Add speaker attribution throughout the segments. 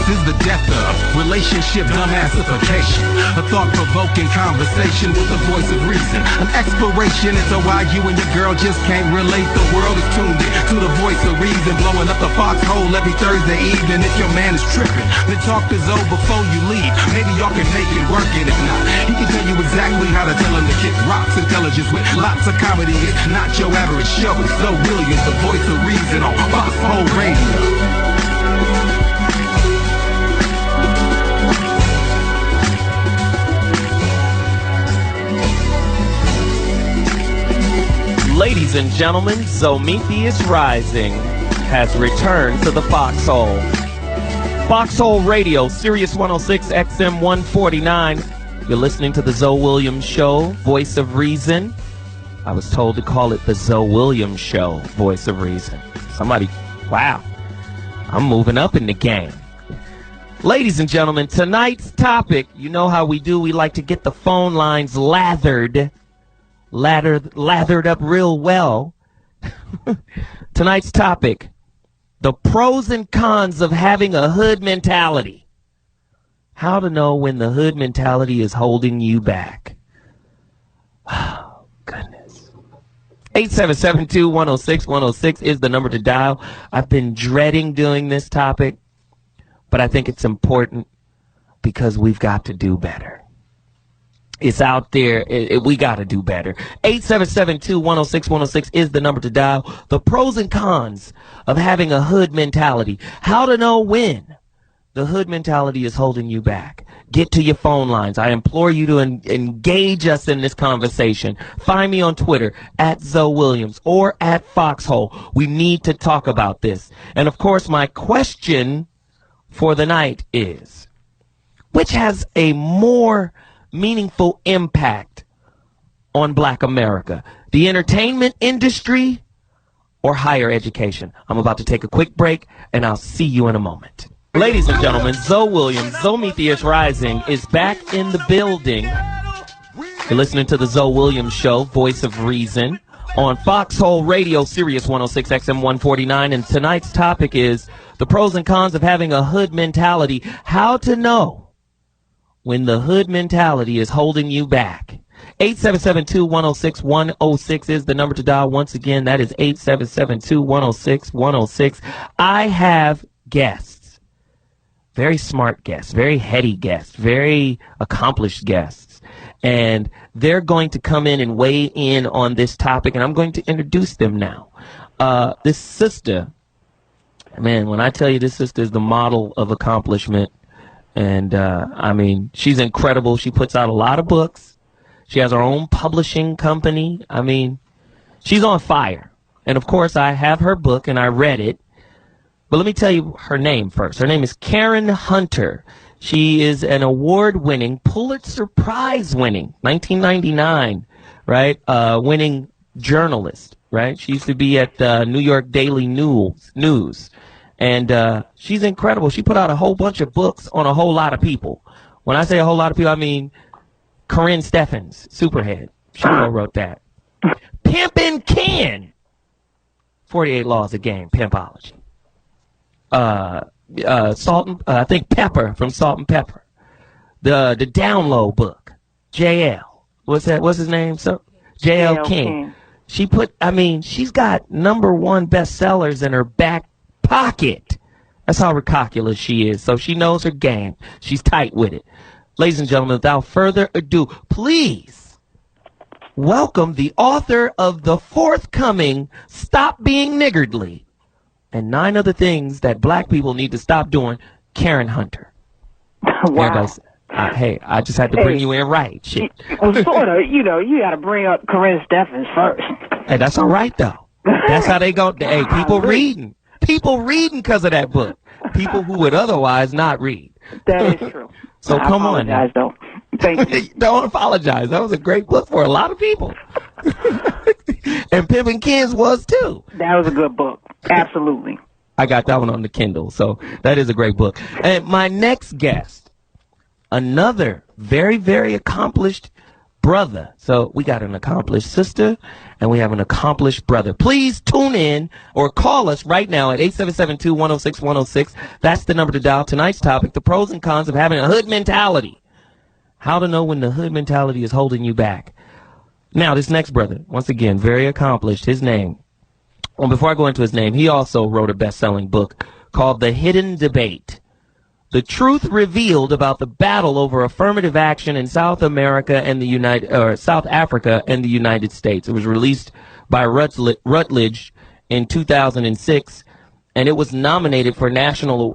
Speaker 1: is the death of relationship dumbassification. A thought-provoking conversation with the voice of reason. An exploration into why you and your girl just can't relate. The world is tuned in to the voice of reason, blowing up the Foxxhole every Thursday evening. If your man is tripping, then talk to Zoe before you leave. Maybe y'all can make it work, and if not, he can tell you exactly how to tell him to kick rocks. Intelligence with lots of comedy. It's not your average show. It's ZoWilliams, the voice of reason on Foxxhole Radio.
Speaker 2: Ladies and gentlemen, ZoWilliams Rising has returned to the Foxxhole. Foxxhole Radio, Sirius 106, XM 149. You're listening to the ZoWilliams Show, Voice of Reason. I was told to call it the ZoWilliams Show, Voice of Reason. Wow, I'm moving up in the game. Ladies and gentlemen, tonight's topic, you know how we do. We like to get the phone lines lathered up real well. Tonight's topic, the pros and cons of having a hood mentality. How to know when the hood mentality is holding you back. Oh, goodness. 877-210-6106 is the number to dial. I've been dreading doing this topic, but I think it's important because we've got to do better. It's out there. We got to do better. 877-210-6106 is the number to dial. The pros and cons of having a hood mentality. How to know when the hood mentality is holding you back. Get to your phone lines. I implore you to engage us in this conversation. Find me on Twitter at ZoWilliams or at Foxxhole. We need to talk about this. And, of course, my question for the night is, which has a more meaningful impact on Black America, the entertainment industry or higher education? I'm about to take a quick break, and I'll see you in a moment. Ladies and gentlemen, ZoWilliams, ZoWilliams Rising is back in the building. You're listening to the ZoWilliams Show, Voice of Reason, on Foxxhole Radio, Sirius 106, XM 149, and tonight's topic is the pros and cons of having a hood mentality. How to know when the hood mentality is holding you back. 877-210-6106 is the number to dial. Once again, that is 877-210-6106. I have guests, very smart guests, very heady guests, very accomplished guests, and they're going to come in and weigh in on this topic, and I'm going to introduce them now. This sister, man, when I tell you this sister is the model of accomplishment, and, I mean, she's incredible. She puts out a lot of books. She has her own publishing company. I mean, she's on fire. And, of course, I have her book, and I read it. But let me tell you her name first. Her name is Karen Hunter. She is an award-winning, Pulitzer Prize-winning, 1999, right, winning journalist, right? She used to be at New York Daily News. And she's incredible. She put out a whole bunch of books on a whole lot of people. When I say a whole lot of people, I mean Corinne Steffens, Superhead. She wrote that. Pimpin' Ken. 48 Laws of Game, Pimpology. I think Pepper from Salt and Pepper. The Download book. JL. What's his name? JL King. She's got #1 bestsellers in her back pocket. That's how ridiculous she is. So she knows her game. She's tight with it. Ladies and gentlemen, without further ado, please welcome the author of the forthcoming Stop Being Niggardly and 9 Other Things That Black People Need to Stop Doing, Karen Hunter.
Speaker 3: Wow.
Speaker 2: Hey, I just had to bring you in right. Shit.
Speaker 3: Well, sort of. You got to bring up Corinne Steffens first.
Speaker 2: Hey, that's all right, though. That's how they go. Hey, people reading. People reading because of that book. People who would otherwise not read.
Speaker 3: That is true.
Speaker 2: So come on now.
Speaker 3: I apologize, though. Thank you.
Speaker 2: Don't apologize. That was a great book for a lot of people. And Pimpin' Ken's was, too.
Speaker 3: That was a good book. Absolutely.
Speaker 2: I got that one on the Kindle, so that is a great book. And my next guest, another very, very accomplished brother. So we got an accomplished sister and we have an accomplished brother. Please tune in or call us right now at 877-210-6106. That's the number to dial. Tonight's topic, the pros and cons of having a hood mentality. How to know when the hood mentality is holding you back. Now, this next brother, once again, very accomplished. His name. Well, before I go into his name, he also wrote a best-selling book called The Hidden Debate. The truth revealed about the battle over affirmative action in South America and South Africa and the United States. It was released by Routledge in 2006, and it was nominated for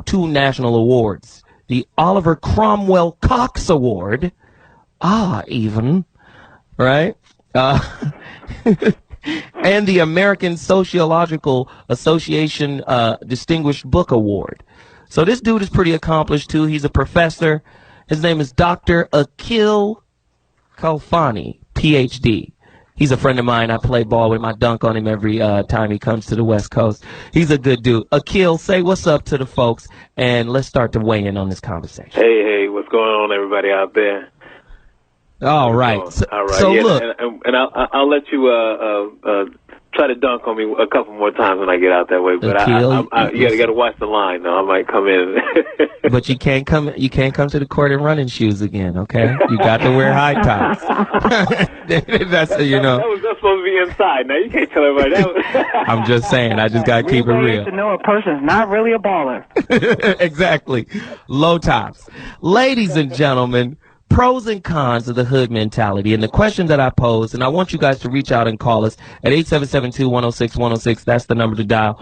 Speaker 2: two national awards: the Oliver Cromwell Cox Award, right? And the American Sociological Association Distinguished Book Award. So this dude is pretty accomplished, too. He's a professor. His name is Dr. Akil Khalfani, Ph.D. He's a friend of mine. I play ball with my dunk on him every time he comes to the West Coast. He's a good dude. Akil, say what's up to the folks, and let's start to weigh in on this conversation.
Speaker 4: Hey, what's going on, everybody out there?
Speaker 2: All right.
Speaker 4: All right.
Speaker 2: So
Speaker 4: yeah,
Speaker 2: look.
Speaker 4: And I'll let you try to dunk on me a couple more times when I get out that way. But
Speaker 2: Akil,
Speaker 4: you got to watch the line, though. I might come in.
Speaker 2: But you can't come to the court in running shoes again, okay? You got to wear high tops. That's
Speaker 4: That was supposed to be inside. Now you can't tell everybody that.
Speaker 2: I'm just saying. I just got to keep it real.
Speaker 3: To know a person's not really a baller.
Speaker 2: Exactly. Low tops. Ladies and gentlemen, pros and cons of the hood mentality. And the question that I posed, and I want you guys to reach out and call us at 877-210-6106. That's the number to dial.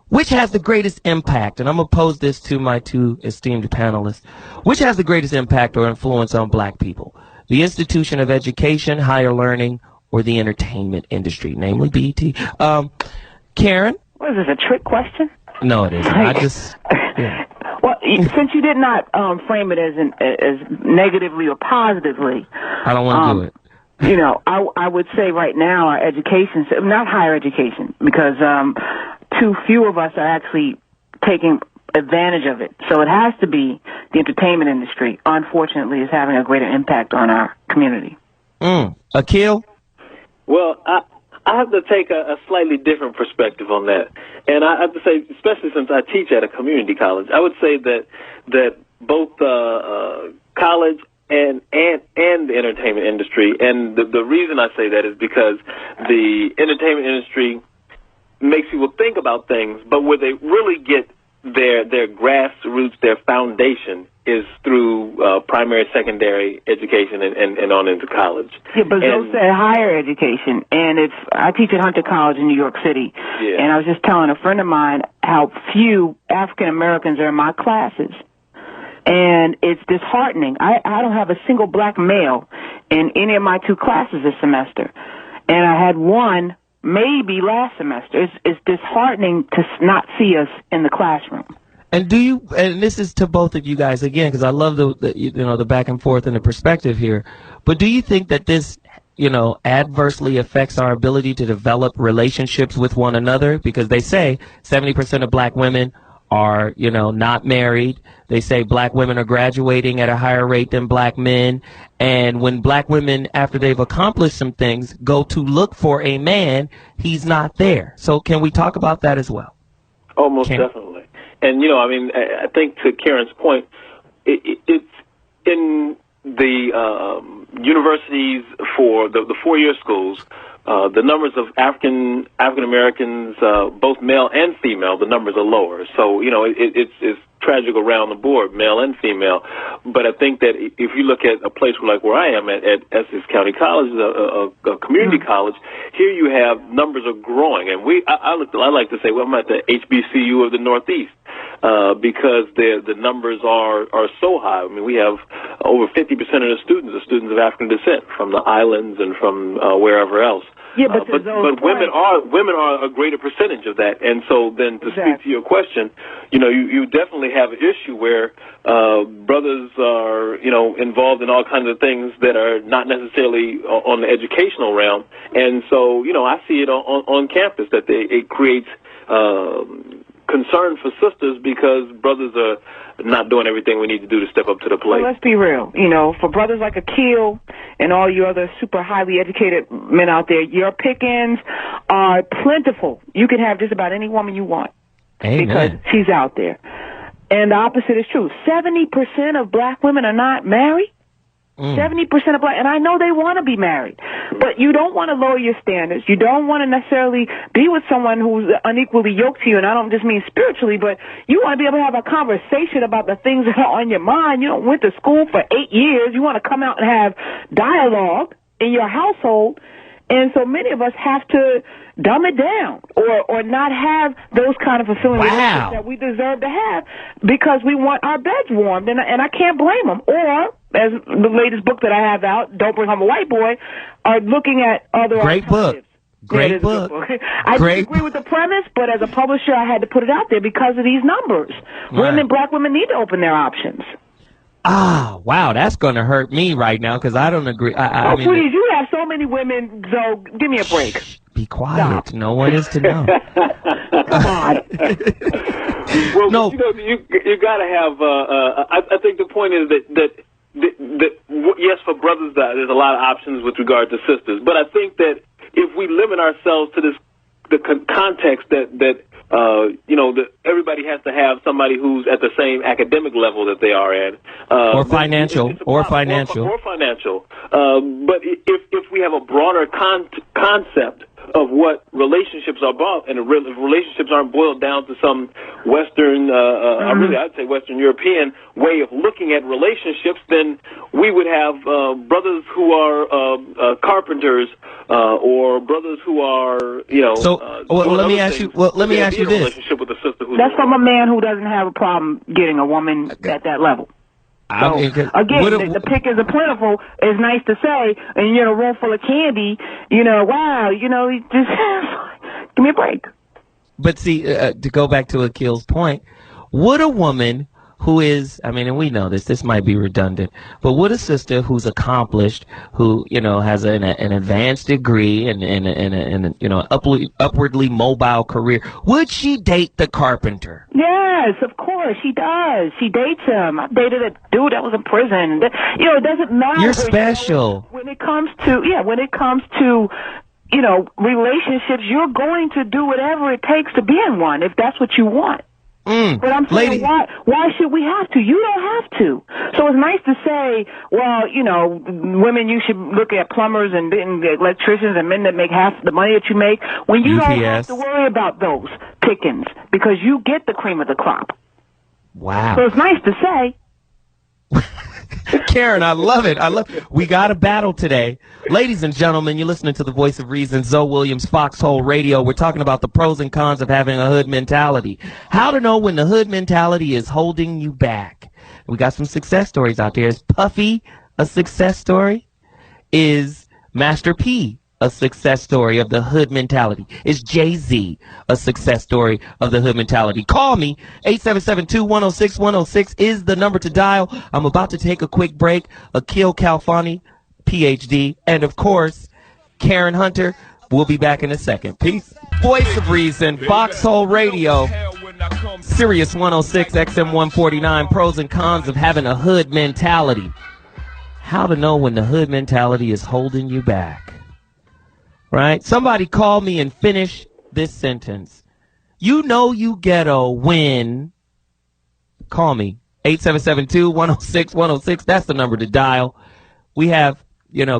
Speaker 2: Which has the greatest impact? And I'm going to pose this to my two esteemed panelists. Which has the greatest impact or influence on black people? The institution of education, higher learning, or the entertainment industry, namely BET? Karen?
Speaker 3: What is this, a trick question?
Speaker 2: No, it isn't. I just... Yeah.
Speaker 3: Well, since you did not frame it as negatively or positively,
Speaker 2: I don't want to do it.
Speaker 3: You know, I would say right now our education, not higher education, because too few of us are actually taking advantage of it. So it has to be the entertainment industry, unfortunately, is having a greater impact on our community.
Speaker 2: Akil?
Speaker 4: Well, I have to take a slightly different perspective on that. And I have to say, especially since I teach at a community college, I would say that both college and the entertainment industry, and the reason I say that is because the entertainment industry makes people think about things, but where they really get their grassroots, their foundation, is through primary, secondary education and on into college.
Speaker 3: Yeah, but those say higher education, and I teach at Hunter College in New York City, and I was just telling a friend of mine how few African Americans are in my classes, and it's disheartening. I don't have a single black male in any of my two classes this semester, and I had one maybe last semester. It's disheartening to not see us in the classroom.
Speaker 2: And and this is to both of you guys again, because I love the back and forth and the perspective here, but do you think that this, adversely affects our ability to develop relationships with one another? Because they say 70% of black women are, not married. They say black women are graduating at a higher rate than black men. And when black women, after they've accomplished some things, go to look for a man, he's not there. So can we talk about that as well?
Speaker 4: Oh, most definitely. And, I think to Karen's point, it's in the universities for the four-year schools, the numbers of African Americans, both male and female, the numbers are lower. So, it's tragic around the board, male and female. But I think that if you look at a place like where I am at Essex County College, a community college, here you have numbers are growing. And I like to say, I'm at the HBCU of the Northeast. Because the numbers are so high. I mean, we have over 50% of the students are students of African descent from the islands and from wherever else.
Speaker 3: Yeah, but
Speaker 4: women are a greater percentage of that. And so then to speak to your question, you definitely have an issue where brothers are involved in all kinds of things that are not necessarily on the educational realm. And so I see it on campus that it creates concerned for sisters because brothers are not doing everything we need to do to step up to the plate.
Speaker 3: Well, let's be real. You know, for brothers like Akil and all you other super highly educated men out there, your pickings are plentiful. You can have just about any woman you want.
Speaker 2: Amen.
Speaker 3: Because she's out there. And the opposite is true. 70% of black women are not married. 70% of black, and I know they want to be married, but you don't want to lower your standards. You don't want to necessarily be with someone who's unequally yoked to you, and I don't just mean spiritually, but you want to be able to have a conversation about the things that are on your mind. You don't went to school for 8 years. You want to come out and have dialogue in your household, and so many of us have to dumb it down or not have those kind of fulfilling relationships that we deserve to have because we want our beds warmed, and I can't blame them. Or, as the latest book that I have out, Don't Bring Home a White Boy, are looking at other alternatives.
Speaker 2: Great book.
Speaker 3: I agree with the premise, but as a publisher, I had to put it out there because of these numbers. Right. Black women need to open their options.
Speaker 2: Ah, wow, that's going to hurt me right now because I don't agree. I mean,
Speaker 3: please, you have so many women, so give me a break.
Speaker 2: Be quiet. Stop. No one is to know.
Speaker 3: Come on.
Speaker 4: Well, no. You got to have. I think the point is that yes, for brothers, there's a lot of options with regard to sisters. But I think that if we limit ourselves to the context that everybody has to have somebody who's at the same academic level that they are at,
Speaker 2: or financial.
Speaker 4: But if we have a broader concept of what relationships are about, and if relationships aren't boiled down to some Western, I'd say Western European way of looking at relationships, then we would have brothers who are carpenters, or brothers who are,
Speaker 2: let me ask you this.
Speaker 4: Relationship with a sister
Speaker 3: that's from a man who doesn't have a problem getting a woman at that level. So, again, the pickings are plentiful. It's nice to say, and you're in a room full of candy, wow, just give me a break.
Speaker 2: But see, to go back to Akil's point, would a woman who is, and we know this might be redundant, but would a sister who's accomplished, who, has an advanced degree and upwardly mobile career, would she date the carpenter?
Speaker 3: Yes, of course, she does. She dates him. I dated a dude that was in prison. It doesn't matter.
Speaker 2: You're special.
Speaker 3: When it comes to, relationships, you're going to do whatever it takes to be in one if that's what you want. But I'm saying, why should we have to? You don't have to. So it's nice to say, well, women, you should look at plumbers and electricians and men that make half the money that you make, when you don't have to worry about those pickings because you get the cream of the crop.
Speaker 2: Wow.
Speaker 3: So it's nice to say.
Speaker 2: Karen, I love it. We got a battle today. Ladies and gentlemen, you're listening to the voice of reason, ZoWilliams, Foxxhole Radio. We're talking about the pros and cons of having a hood mentality. How to know when the hood mentality is holding you back. We got some success stories out there. Is Puffy a success story? Is Master P a success story of the hood mentality? Is Jay-Z a success story of the hood mentality? Call me. 877-210-6106 is the number to dial. I'm about to take a quick break. Akil Khalfani, PhD, and of course, Karen Hunter. We'll be back in a second. Peace. Voice of Reason, Foxxhole Radio, Sirius 106, XM 149, pros and cons of having a hood mentality. How to know when the hood mentality is holding you back. Right? Somebody call me and finish this sentence. You know you ghetto when. Call me. 877-210-6106. That's the number to dial. We have,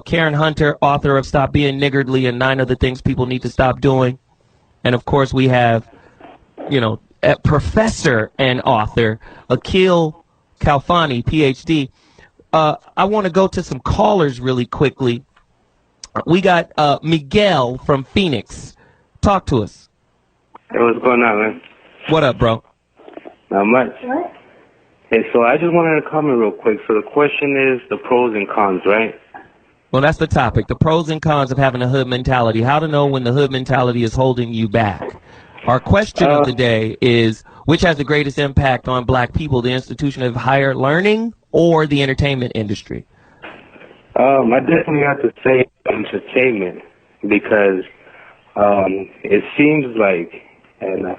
Speaker 2: Karen Hunter, author of Stop Being Niggardly and 9 Other Things People Need to Stop Doing. And, of course, we have, professor and author Akil Khalfani, Ph.D. I want to go to some callers really quickly. We got Miguel from Phoenix. Talk to us.
Speaker 5: Hey, what's going on, man?
Speaker 2: What up, bro?
Speaker 5: Not much. Hey, so I just wanted to comment real quick. So the question is the pros and cons, right?
Speaker 2: Well, that's the topic. The pros and cons of having a hood mentality. How to know when the hood mentality is holding you back. Our question of the day is, which has the greatest impact on black people, the institution of higher learning or the entertainment industry?
Speaker 5: I definitely have to say entertainment because it seems like, and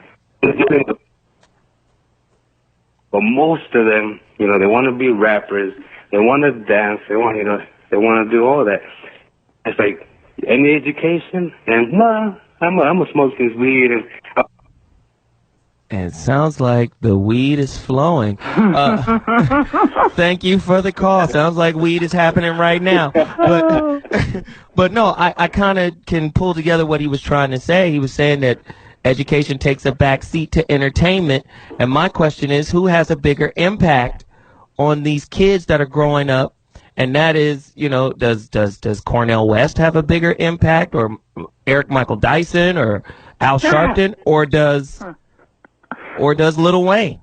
Speaker 5: but most of them, you know, they want to be rappers, they want to dance, they want to do all that. It's like, any education? And no, I'm gonna smoke this weed and.
Speaker 2: And it sounds like the weed is flowing. Thank you for the call. Sounds like weed is happening right now. But no, I kind of can pull together what he was trying to say. He was saying that education takes a back seat to entertainment. And my question is, who has a bigger impact on these kids that are growing up? And that is, you know, does Cornel West have a bigger impact, or Eric Michael Dyson, or Al Sharpton, or does Lil Wayne?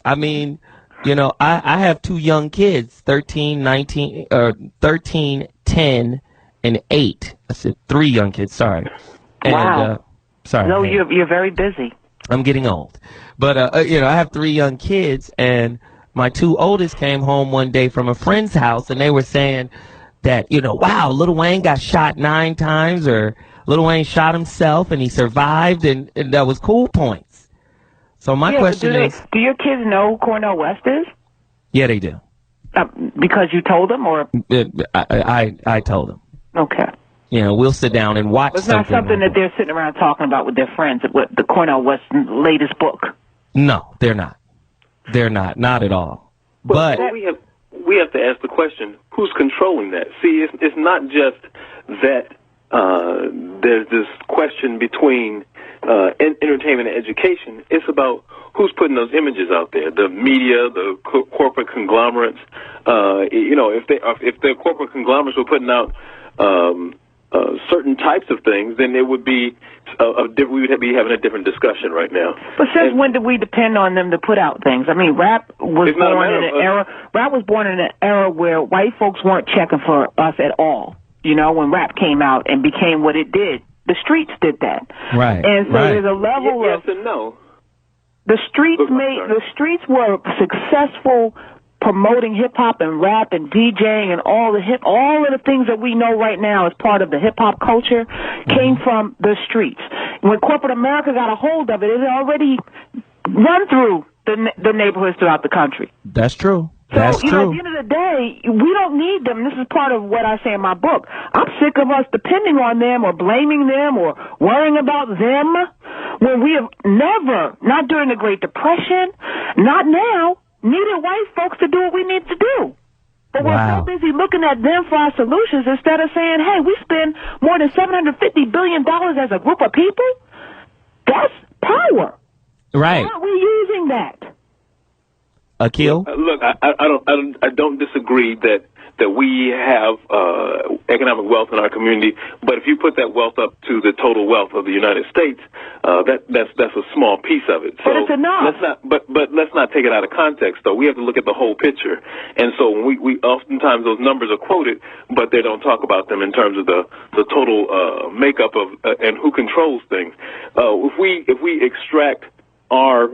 Speaker 2: I mean, you know, I have two young kids, 13, 10, and 8. I said 3 young kids, sorry. And,
Speaker 3: wow.
Speaker 2: Sorry.
Speaker 3: No, you're very busy.
Speaker 2: I'm getting old. But, you know, I have 3 young kids, and my 2 oldest came home one day from a friend's house, and they were saying that, you know, wow, Lil Wayne got shot 9 times, or Lil Wayne shot himself, and he survived, and that was cool points. So my question is...
Speaker 3: Do your kids know who Cornel West is?
Speaker 2: Yeah, they do.
Speaker 3: Because you told them, or...
Speaker 2: I told them.
Speaker 3: Okay.
Speaker 2: You know, we'll sit down and watch
Speaker 3: something. It's not something that they're sitting around talking about with their friends, with the Cornel West latest book.
Speaker 2: No, they're not. They're not. Not at all. But
Speaker 4: we have to ask the question, who's controlling that? See, it's not just that there's this question between entertainment and education. It's about who's putting those images out there. The media, the corporate conglomerates. You know, if the corporate conglomerates were putting out certain types of things, then it would be we would be having a different discussion right now.
Speaker 3: But since when did we depend on them to put out things? I mean, rap was born in an era where white folks weren't checking for us at all. You know, when rap came out and became what it did, the streets did that.
Speaker 2: Right.
Speaker 3: And so there's a level
Speaker 4: yes and no.
Speaker 3: The streets were successful promoting hip hop and rap and DJing and all of the things that we know right now as part of the hip hop culture came from the streets. When corporate America got a hold of it, it had already run through the neighborhoods throughout the country.
Speaker 2: That's true.
Speaker 3: So,
Speaker 2: That's
Speaker 3: you
Speaker 2: true.
Speaker 3: know, at the end of the day, we don't need them. This is part of what I say in my book. I'm sick of us depending on them or blaming them or worrying about them when we have never, not during the Great Depression, not now, needed white folks to do what we need to do. But we're so busy looking at them for our solutions instead of saying, hey, we spend more than $750 billion as a group of people. That's power.
Speaker 2: Right.
Speaker 3: Why aren't we using that?
Speaker 2: Akil?
Speaker 4: Look, I don't disagree that we have economic wealth in our community, but if you put that wealth up to the total wealth of the United States, that's a small piece of it. So
Speaker 3: but it's enough.
Speaker 4: But let's not take it out of context, though. We have to look at the whole picture, and so when we oftentimes those numbers are quoted, but they don't talk about them in terms of the total makeup of and who controls things. If we extract our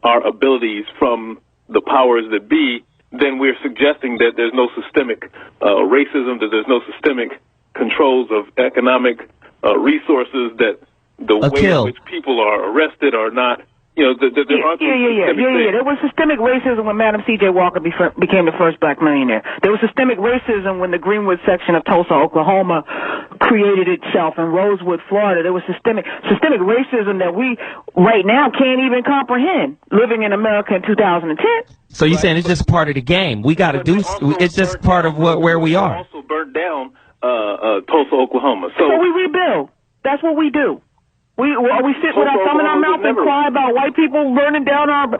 Speaker 4: abilities from the powers that be, then we're suggesting that there's no systemic racism, that there's no systemic controls of economic resources, that the way in which people are arrested are not, you know, there aren't systemic things.
Speaker 3: There was systemic racism when Madam C.J. Walker became the first black millionaire. There was systemic racism when the Greenwood section of Tulsa, Oklahoma created itself, in Rosewood, Florida. There was systemic racism that we right now can't even comprehend living in America in 2010.
Speaker 2: So you're saying it's just part of the game. We got to do. It's just part of where we are.
Speaker 4: Also burnt down Tulsa, Oklahoma. So
Speaker 3: we rebuild. That's what we do. Are we sit with our thumb in our mouth and cry about white people burning down our...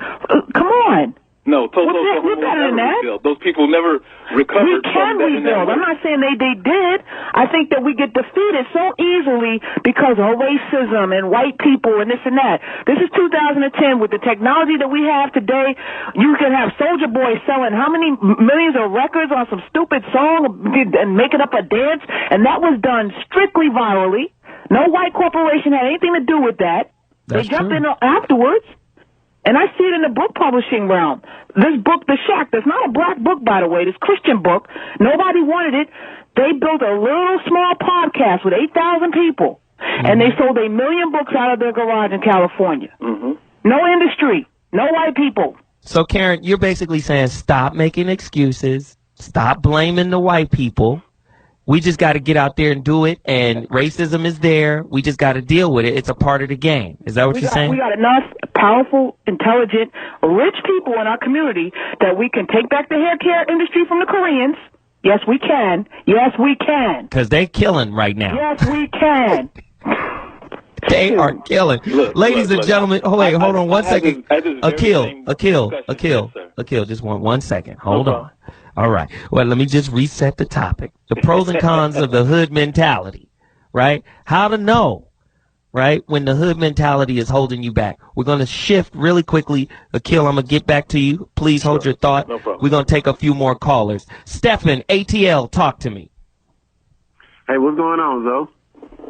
Speaker 3: come on.
Speaker 4: No, Tulsa, Oklahoma
Speaker 3: we're better than that.
Speaker 4: Rebuild. Those people never recovered.
Speaker 3: We can rebuild. I'm not saying they did. I think that we get defeated so easily because of racism and white people and this and that. This is 2010. With the technology that we have today, you can have Soulja Boy selling how many millions of records on some stupid song and making up a dance, and that was done strictly virally. No white corporation had anything to do with that. They jumped in afterwards. And I see it in the book publishing realm. This book, The Shack, that's not a black book, by the way, this Christian book. Nobody wanted it. They built a little small podcast with 8,000 people. And they sold 1 million books out of their garage in California. No industry. No white people.
Speaker 2: So, Karen, you're basically saying stop making excuses, stop blaming the white people. We just got to get out there and do it, and racism is there. We just got to deal with it. It's a part of the game. Is that what you're saying?
Speaker 3: We got enough powerful, intelligent, rich people in our community that we can take back the hair care industry from the Koreans. Yes, we can. Yes, we can.
Speaker 2: Because they're killing right now.
Speaker 3: Yes, we can.
Speaker 2: They are killing. Ladies and gentlemen, hold on one second. Akil, just one second. Hold on. All right. Well, let me just reset the topic. The pros and cons of the hood mentality, right? How to know, right, when the hood mentality is holding you back. We're going to shift really quickly. Akil, I'm going to get back to you. Please hold your thought.
Speaker 4: No problem.
Speaker 2: We're going to take a few more callers. Stephen, ATL, talk to me.
Speaker 6: Hey, what's going on, Zo?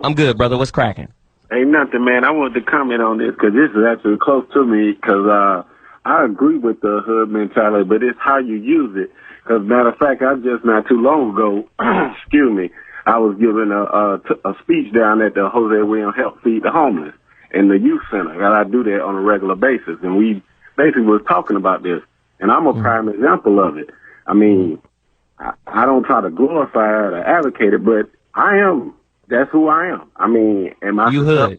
Speaker 2: I'm good, brother. What's cracking?
Speaker 6: Ain't nothing, man. I wanted to comment on this because this is actually close to me because I agree with the hood mentality, but it's how you use it. Because, matter of fact, I just not too long ago, excuse me, I was giving a speech down at the ZoWilliams Help Feed the Homeless in the youth center. And I do that on a regular basis. And we basically was talking about this. And I'm a prime example of it. I mean, I don't try to glorify it or advocate it, but I am. That's who I am. I mean, am I...
Speaker 2: You hood.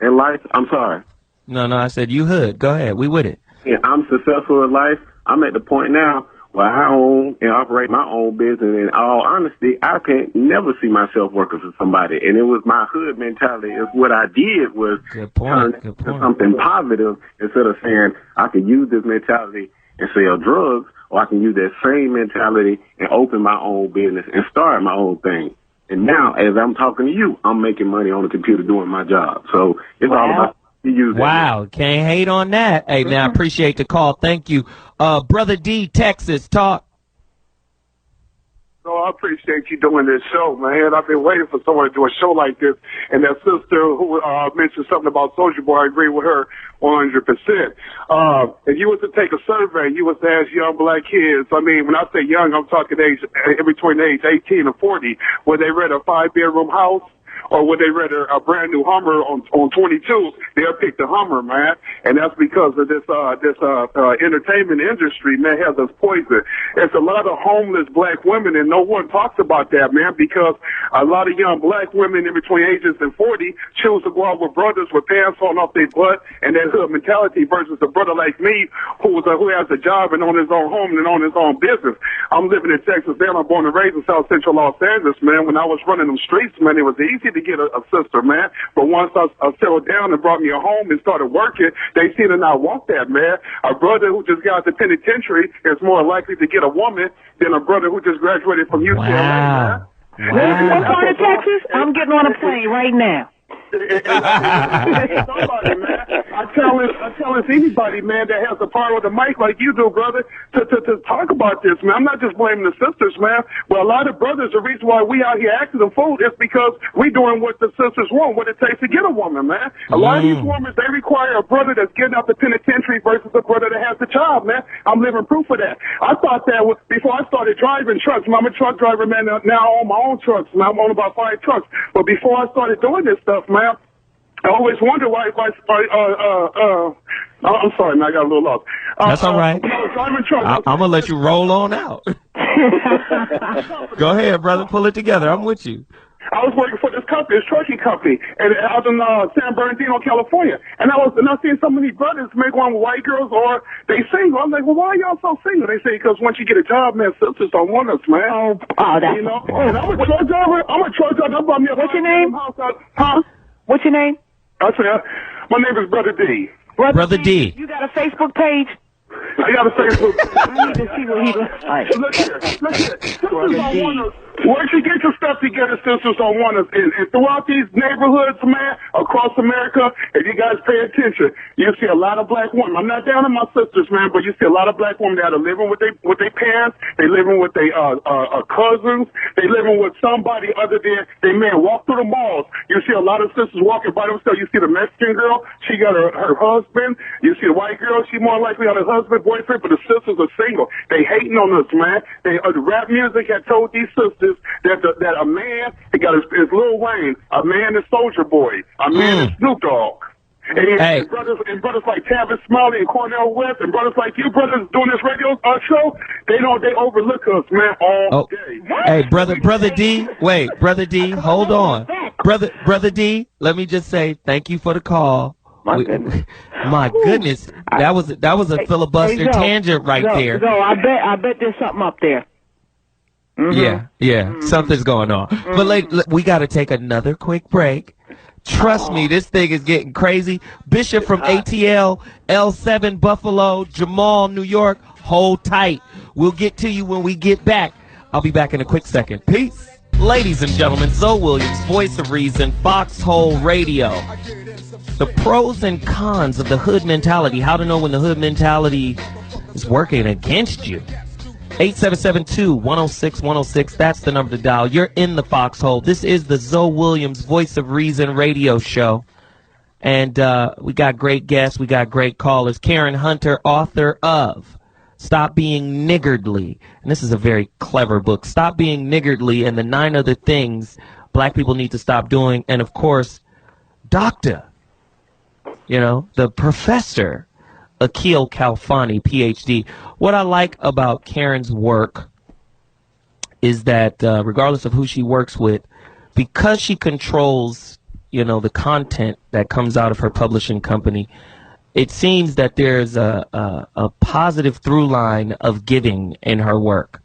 Speaker 6: In life? I'm sorry.
Speaker 2: No, I said you hood. Go ahead. We with it.
Speaker 6: Yeah, I'm successful in life. I'm at the point now where I own and operate my own business. In all honesty, I can't never see myself working for somebody. And it was my hood mentality. It's what I did was turn it into something positive instead of saying I can use this mentality and sell drugs, or I can use that same mentality and open my own business and start my own thing. And now, as I'm talking to you, I'm making money on the computer doing my job. So it's all about you.
Speaker 2: Wow, can't hate on that. Hey, man, I appreciate the call. Thank you. Brother D, Texas, talk.
Speaker 7: So I appreciate you doing this show, man. I've been waiting for someone to do a show like this. And that sister who mentioned something about Soulja Boy, I agree with her 100%. If you was to take a survey, you was to ask young black kids, I mean, when I say young, I'm talking age between age 18 and 40, would they rent a 5-bedroom house? Or would they rather a brand new Hummer on 22s? They'll pick the Hummer, man. And that's because of this entertainment industry, man, has us poisoned. It's a lot of homeless black women, and no one talks about that, man, because a lot of young black women in between ages and 40 choose to go out with brothers with pants falling off their butt and that hood mentality versus a brother like me who has a job and own his own home and own his own business. I'm living in Texas, man. I'm born and raised in South Central Los Angeles, man. When I was running them streets, man, it was easy to get a sister, man. But once I settled down and brought me a home and started working, they seem to not want that, man. A brother who just got out the penitentiary is more likely to get a woman than a brother who just graduated from UCLA, man.
Speaker 3: What part of Texas? I'm getting on a plane right now.
Speaker 7: Somebody, man. I challenge anybody, man, that has the power of the mic like you do, brother, to talk about this, man. I'm not just blaming the sisters, man, but a lot of brothers, the reason why we out here asking them food is because we doing what the sisters want, what it takes to get a woman, man. A lot of these women, they require a brother that's getting out the penitentiary versus a brother that has the child, man. I'm living proof of that. I thought that was before I started driving trucks. I'm a truck driver, man. Now I own my own trucks, man. I'm on about 5 trucks. But before I started doing this stuff, man, I always wonder why I'm sorry, man, I got a little lost.
Speaker 2: That's all right. I'm going to let you roll on out. Go ahead, brother. Pull it together. I'm with you.
Speaker 7: I was working for this company, this trucking company, and out in San Bernardino, California. And I seen so many brothers make one with white girls or they single. I'm like, well, why are y'all so single? They say, because once you get a job, man, sisters don't want us, man.
Speaker 3: Oh, that's...
Speaker 7: You know? And I'm a truck driver.
Speaker 3: What's your name?
Speaker 7: Huh?
Speaker 3: What's your name?
Speaker 7: I said, my name is Brother D.
Speaker 2: Brother D.
Speaker 3: You got a Facebook page?
Speaker 7: I got a Facebook page.
Speaker 3: I need to see what he looks like.
Speaker 7: Look here. Sisters don't want us. Once you get your stuff together, sisters don't want us. And throughout these neighborhoods, man, across America, if you guys pay attention, you see a lot of black women. I'm not down on my sisters, man, but you see a lot of black women that are living with their parents. They living with their cousins. They living with somebody other than they man. Walk through the malls. You see a lot of sisters walking by themselves. You see the Mexican girl. She got her husband. You see the white girl. She more likely got her husband, boyfriend, but the sisters are single. They hating on us, man. The rap music had told these sisters that a man, he got his Lil Wayne, a man is Soulja Boy, a man is Snoop Dogg. And brothers like Tavis Smiley and Cornell West and brothers like you brothers doing this radio show, they overlook us, man, all day.
Speaker 2: Hey, brother D, wait, brother D, hold on. Brother D, let me just say thank you for the call. My goodness, that was a filibuster tangent right there.
Speaker 3: So I bet there's something up there.
Speaker 2: Mm-hmm. Yeah, something's going on. But we got to take another quick break. Trust me, this thing is getting crazy. Bishop from ATL, L7 Buffalo, Jamal, New York, hold tight. We'll get to you when we get back. I'll be back in a quick second. Peace. Ladies and gentlemen, ZoWilliams, Voice of Reason, Foxxhole Radio. The pros and cons of the hood mentality. How to know when the hood mentality is working against you. 877-2-106-106. That's the number to dial. You're in the Foxxhole. This is the ZoWilliams Voice of Reason radio show. And we got great guests. We got great callers. Karen Hunter, author of Stop Being Niggardly. And this is a very clever book. Stop Being Niggardly and the 9 other things black people need to stop doing. And, of course, Dr. The professor, Akil Khalfani, Ph.D. What I like about Karen's work is that regardless of who she works with, because she controls, the content that comes out of her publishing company, it seems that there's a positive through line of giving in her work,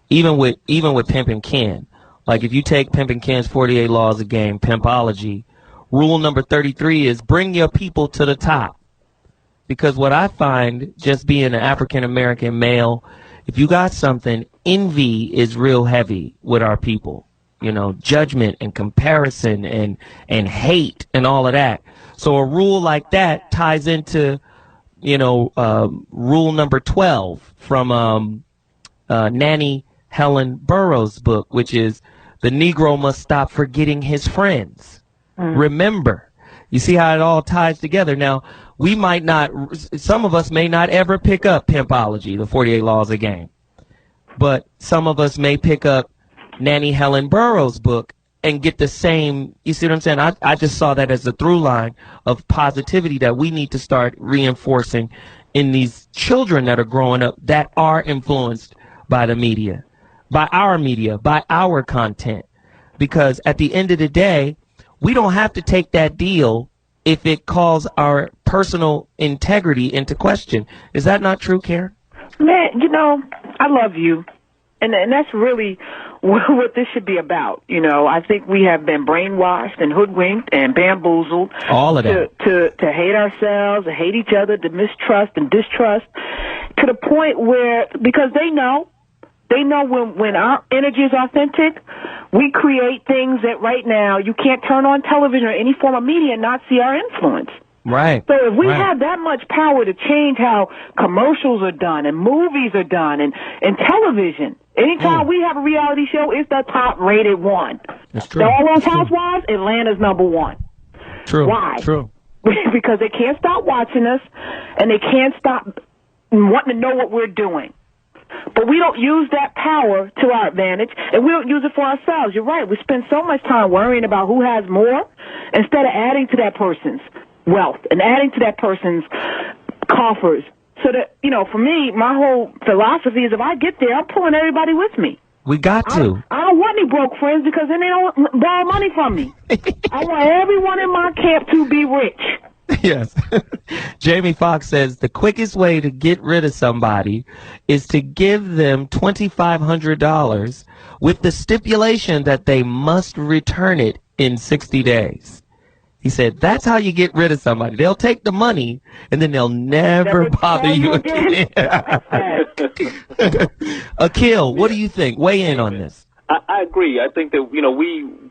Speaker 2: even with Pimp and Ken. Like if you take Pimp and Ken's 48 Laws of Game, Pimpology, rule number 33 is bring your people to the top. Because what I find, just being an African-American male, if you got something, envy is real heavy with our people. Judgment and comparison and hate and all of that. So a rule like that ties into, rule number 12 from Nanny Helen Burroughs' book, which is the Negro must stop forgetting his friends. Remember. You see how it all ties together. Now, some of us may not ever pick up Pimpology, the 48 Laws of Game. But some of us may pick up Nanny Helen Burroughs' book and get the same, you see what I'm saying? I just saw that as a through line of positivity that we need to start reinforcing in these children that are growing up that are influenced by the media, by our content. Because at the end of the day, we don't have to take that deal if it calls our personal integrity into question. Is that not true, Karen?
Speaker 3: Man, I love you. And that's really what this should be about. I think we have been brainwashed and hoodwinked and bamboozled.
Speaker 2: All of that.
Speaker 3: To hate ourselves, to hate each other, to mistrust and distrust, to the point where, because they know when our energy is authentic, we create things that right now you can't turn on television or any form of media and not see our influence.
Speaker 2: Right.
Speaker 3: So if we have that much power to change how commercials are done and movies are done and television, anytime we have a reality show, it's the top rated one.
Speaker 2: That's true.
Speaker 3: All those housewives, Atlanta's number one.
Speaker 2: True.
Speaker 3: Why?
Speaker 2: True.
Speaker 3: Because they can't stop watching us and they can't stop wanting to know what we're doing. But we don't use that power to our advantage, and we don't use it for ourselves. You're right. We spend so much time worrying about who has more instead of adding to that person's wealth and adding to that person's coffers. So that, for me, my whole philosophy is if I get there, I'm pulling everybody with me.
Speaker 2: We got to.
Speaker 3: I don't want any broke friends because then they don't borrow money from me. I want everyone in my camp to be rich.
Speaker 2: Yes. Jamie Foxx says the quickest way to get rid of somebody is to give them $2,500 with the stipulation that they must return it in 60 days. He said that's how you get rid of somebody. They'll take the money and then they'll never bother you again. Akil, what do you think? Weigh in on this.
Speaker 4: I agree. I think that,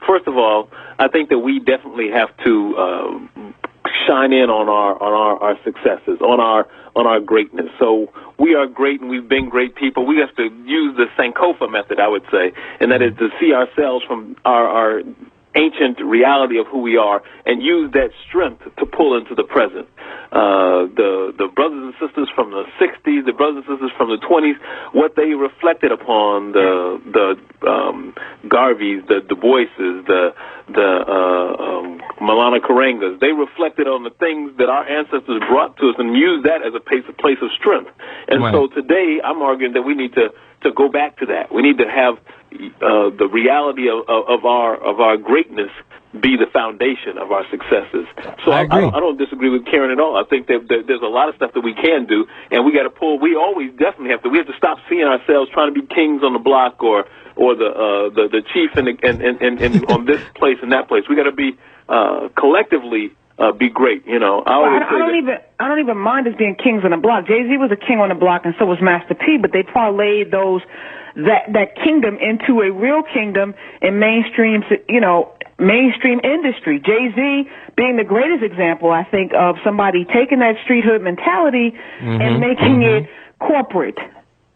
Speaker 4: first of all, I think that we definitely have to shine in on our successes, on our greatness. So we are great and we've been great people. We have to use the Sankofa method, I would say, and that is to see ourselves from our ancient reality of who we are and use that strength to pull into the present. The brothers and sisters from the 60s, the brothers and sisters from the 20s, what they reflected upon the Garveys, the Du Boises, the Maulana Karangas. They reflected on the things that our ancestors brought to us and used that as a place of strength. And so today, I'm arguing that we need to go back to that. We need to have the reality of our greatness be the foundation of our successes. So I don't disagree with Karen at all. I think that there's a lot of stuff that we can do, and we got to pull. We always definitely have to. We have to stop seeing ourselves trying to be kings on the block or the chief and on this place and that place. We got to be collectively be great. You know,
Speaker 3: I don't even mind us being kings on the block. Jay-Z was a king on the block, and so was Master P. But they parlayed that kingdom into a real kingdom in mainstream industry. Jay-Z being the greatest example, I think, of somebody taking that street hood mentality and making it corporate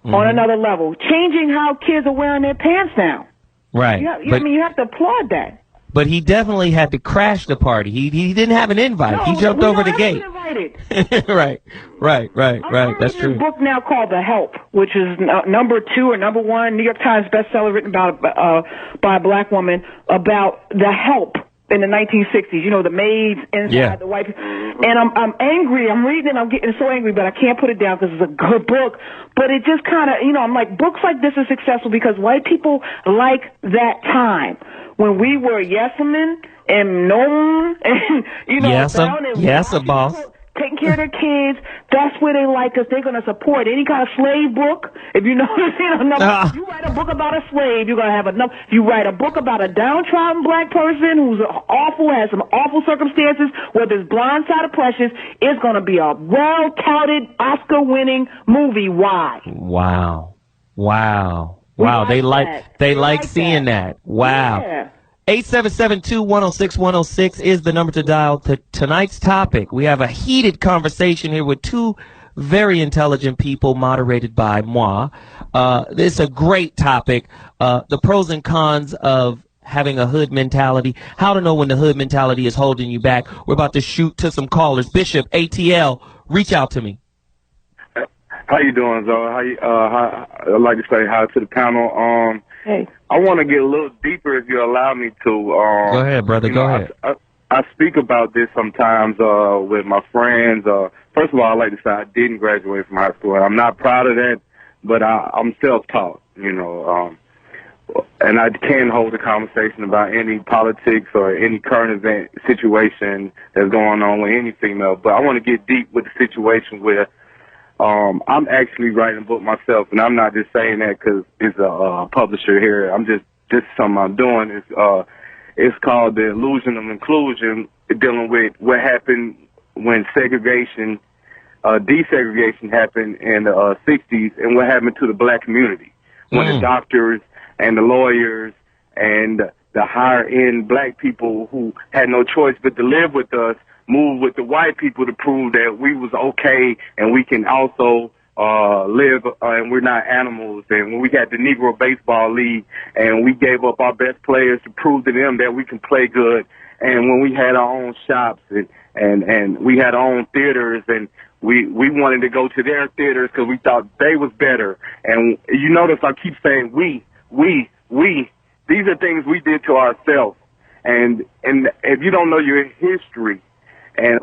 Speaker 3: on another level, changing how kids are wearing their pants now.
Speaker 2: Right.
Speaker 3: You have to applaud that.
Speaker 2: But he definitely had to crash the party. He didn't have an invite. He jumped over the gate. Right. That's true.
Speaker 3: There's a book now called The Help, which is number 2 or number 1 New York Times bestseller written by a black woman about the help in the 1960s. You know, the maids inside the white. And I'm angry. I'm reading it. I'm getting so angry, but I can't put it down because it's a good book. But it just kind of, I'm like, books like this are successful because white people like that time when we were yes-men and known and,
Speaker 2: a boss.
Speaker 3: Taking care of their kids. That's where they like us. They're going to support any kind of slave book. If you know you write a book about a slave, you're going to have enough. You write a book about a downtrodden black person who's awful, has some awful circumstances, whether it's Blind Side or Precious, it's going to be a well-touted, Oscar-winning movie. Why?
Speaker 2: Wow. They like seeing that. Wow.
Speaker 3: Yeah.
Speaker 2: 877-2-106-106 is the number to dial. Tonight's topic, we have a heated conversation here with two very intelligent people moderated by moi. This is a great topic, the pros and cons of having a hood mentality, how to know when the hood mentality is holding you back. We're about to shoot to some callers. Bishop, ATL, reach out to me.
Speaker 8: How you doing, Zoe? I'd like to say hi to the panel.
Speaker 3: Hey.
Speaker 8: I want to get a little deeper if you allow me to.
Speaker 2: Go ahead, brother. Go ahead.
Speaker 8: I speak about this sometimes with my friends. First of all, I'd like to say I didn't graduate from high school. I'm not proud of that, but I'm self-taught, and I can hold a conversation about any politics or any current event situation that's going on with any female. But I want to get deep with the situation where I'm actually writing a book myself, and I'm not just saying that because it's a publisher here. This is something I'm doing. It's called The Illusion of Inclusion, dealing with what happened when desegregation happened in the 60s and what happened to the black community when the doctors and the lawyers and the higher-end black people who had no choice but to live with us moved with the white people to prove that we was okay and we can also live and we're not animals. And when we had the Negro Baseball League and we gave up our best players to prove to them that we can play good, and when we had our own shops and we had our own theaters and we wanted to go to their theaters because we thought they was better. And you notice I keep saying we. These are things we did to ourselves. And if you don't know your history, and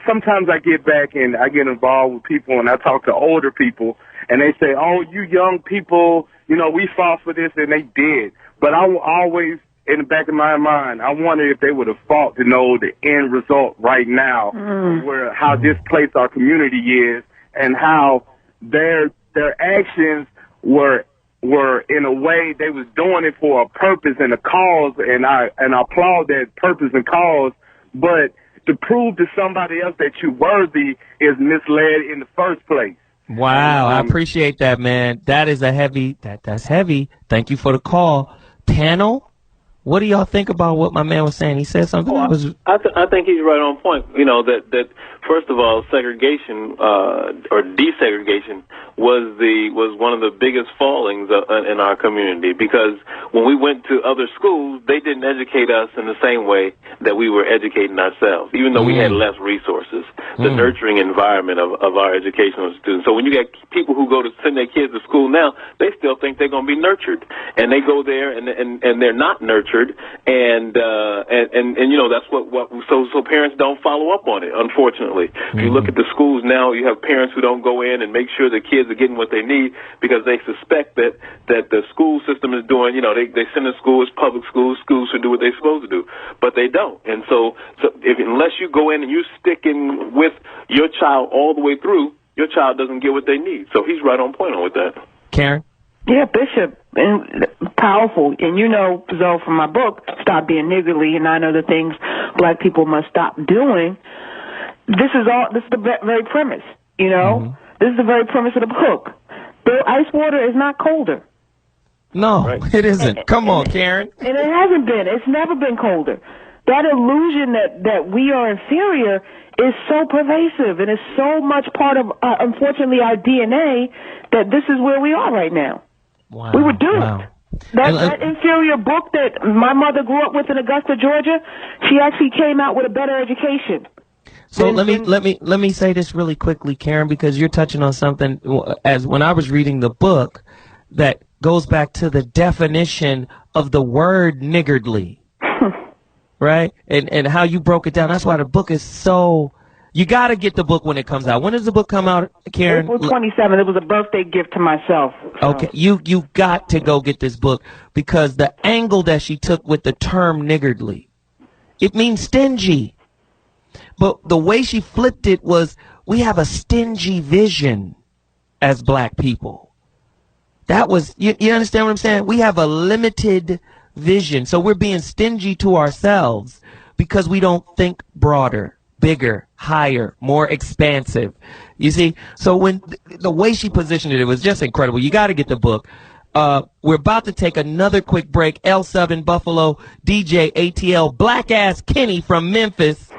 Speaker 8: sometimes I get back and I get involved with people and I talk to older people and they say, oh, you young people, we fought for this, and they did. But I always, in the back of my mind, I wonder if they would have fought to know the end result right now, how displaced our community is and how their actions were in a way they was doing it for a purpose and a cause, and I applaud that purpose and cause, but to prove to somebody else that you're worthy is misled in the first place.
Speaker 2: Wow, I appreciate that, man. That is that's heavy. Thank you for the call. Panel, what do y'all think about what my man was saying? He said something that was...
Speaker 4: I think he's right on point. That first of all, segregation or desegregation was one of the biggest fallings in our community, because when we went to other schools, they didn't educate us in the same way that we were educating ourselves, even though we had less resources. The nurturing environment of our educational students. So when you get people who go to send their kids to school now, they still think they're going to be nurtured, and they go there and they're not nurtured. nurtured, and you know, that's what so parents don't follow up on it, unfortunately. If you look at the schools now, you have parents who don't go in and make sure the kids are getting what they need because they suspect that the school system is doing, you know, they send the schools, public schools should do what they're supposed to do, but they don't. And so unless you go in and you stick in with your child all the way through, your child doesn't get what they need. So he's right on point on with that.
Speaker 2: Karen?
Speaker 3: Yeah, Bishop, and powerful. And you know, Zoe, from my book, Stop Being Niggardly, and 9 Other Things Black People Must Stop Doing. This is the very premise, you know? This is the very premise of the book. The ice water is not colder.
Speaker 2: No, it isn't. Come on, Karen.
Speaker 3: And it hasn't been. It's never been colder. That illusion that we are inferior is so pervasive, and it's so much part of, unfortunately, our DNA that this is where we are right now.
Speaker 2: Wow.
Speaker 3: We were doomed.
Speaker 2: Wow.
Speaker 3: That inferior book that my mother grew up with in Augusta, Georgia, she actually came out with a better education.
Speaker 2: So let me say this really quickly, Karen, because you're touching on something as when I was reading the book that goes back to the definition of the word niggardly. Right? And how you broke it down. That's why the book is so... You got to get the book when it comes out. When does the book come out, Karen?
Speaker 3: April 27th. It was a birthday gift to myself. So.
Speaker 2: Okay. You got to go get this book because the angle that she took with the term niggardly, it means stingy. But the way she flipped it was, we have a stingy vision as black people. That was... You understand what I'm saying? We have a limited vision. So we're being stingy to ourselves because we don't think broader, bigger, higher, more expansive. You see? So when the way she positioned it was just incredible. You got to get the book. We're about to take another quick break. L Sub in Buffalo, DJ ATL, Black Ass Kenny from Memphis,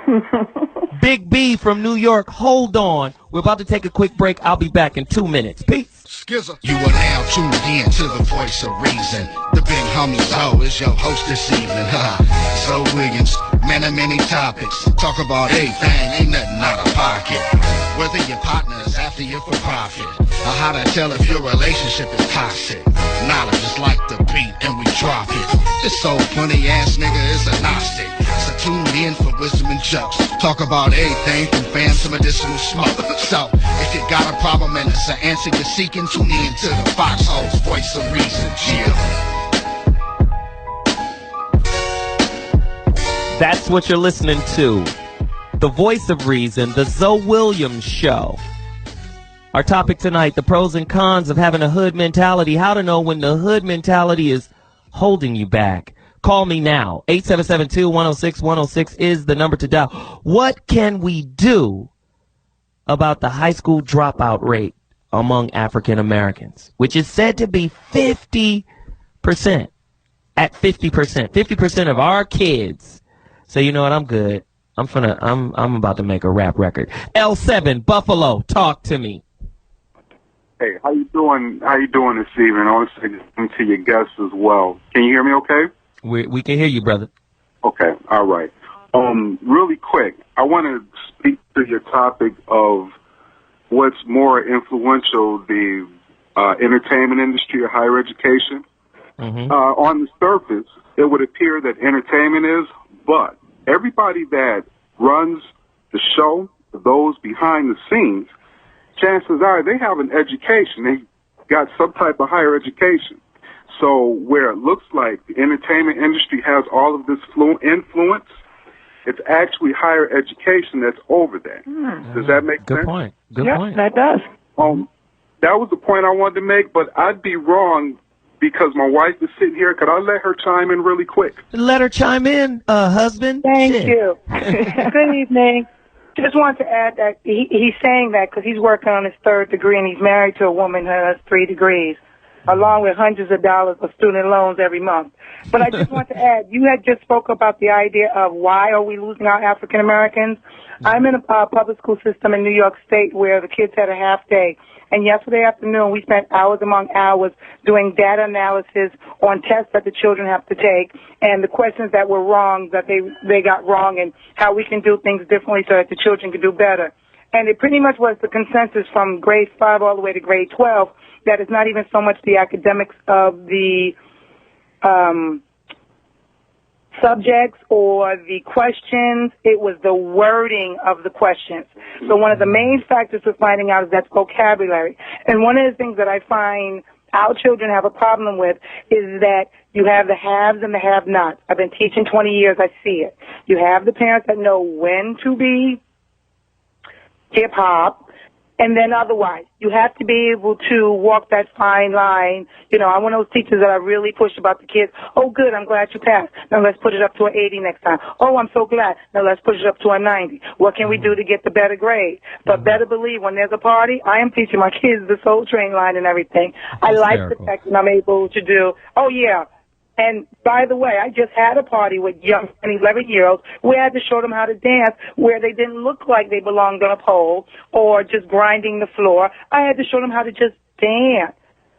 Speaker 2: Big B from New York. Hold on. We're about to take a quick break. I'll be back in 2 minutes. Peace.
Speaker 9: You are now tuned in to the voice of reason. The big homie Zoe is your host this evening. ZoWilliams, man of many topics. Talk about everything, ain't nothing out of pocket. Whether your partner is after you for profit, or how to tell if your relationship is toxic. Knowledge is like the beat and we drop it. This old funny ass nigga is a Gnostic. So tune in for wisdom and jokes. Talk about everything from fam to medicinal smoke. So if you got a problem and it's an answer you're seeking, tune in to the Foxxhole's voice of reason. Chill.
Speaker 2: That's what you're listening to. The voice of reason, the ZoWilliams Show. Our topic tonight, the pros and cons of having a hood mentality. How to know when the hood mentality is holding you back. Call me now. 877-2-106-106 is the number to dial. What can we do about the high school dropout rate among African Americans, which is said to be 50%? At 50%. 50% of our kids say, you know what, I'm good. I'm about to make a rap record. L7, Buffalo, talk to me.
Speaker 7: Hey, how you doing? How you doing this evening? I want to say this to your guests as well. Can you hear me okay?
Speaker 2: We can hear you, brother.
Speaker 7: Okay, all right. Really quick, I want to speak to your topic of what's more influential, the entertainment industry or higher education. On the surface, it would appear that entertainment is, but everybody that runs the show, those behind the scenes, chances are they have an education. They got some type of higher education. So where it looks like the entertainment industry has all of this influence, it's actually higher education that's over that. Does that make sense?
Speaker 2: Good point. Good point.
Speaker 3: That does.
Speaker 7: That was the point I wanted to make, but I'd be wrong because my wife is sitting here. Could I let her chime in really quick?
Speaker 2: Let her chime in, husband.
Speaker 10: Thank you. Good evening. Just wanted to add that he's saying that because he's working on his 3rd degree and he's married to a woman who has 3 degrees, along with hundreds of dollars of student loans every month. But I just want to add, you had just spoke about the idea of why are we losing our African Americans. I'm in a public school system in New York State where the kids had a half day. And yesterday afternoon, we spent hours among hours doing data analysis on tests that the children have to take and the questions that were wrong, that they got wrong, and how we can do things differently so that the children can do better. And it pretty much was the consensus from grade 5 all the way to grade 12 that it's not even so much the academics of the subjects or the questions. It was the wording of the questions. So one of the main factors for finding out is that vocabulary. And one of the things that I find our children have a problem with is that you have the haves and the have-nots. I've been teaching 20 years. I see it. You have the parents that know when to be hip-hop, and then otherwise. You have to be able to walk that fine line. You know, I'm one of those teachers that I really push about the kids. Oh, good, I'm glad you passed. Now let's put it up to an 80 next time. Oh, I'm so glad. Now let's push it up to a 90. What can we do to get the better grade? But better believe, when there's a party, I am teaching my kids the Soul Train line and everything. I like the fact that I'm able to do, oh, yeah. And by the way, I just had a party with young 11-year-olds where I had to show them how to dance where they didn't look like they belonged on a pole or just grinding the floor. I had to show them how to just dance.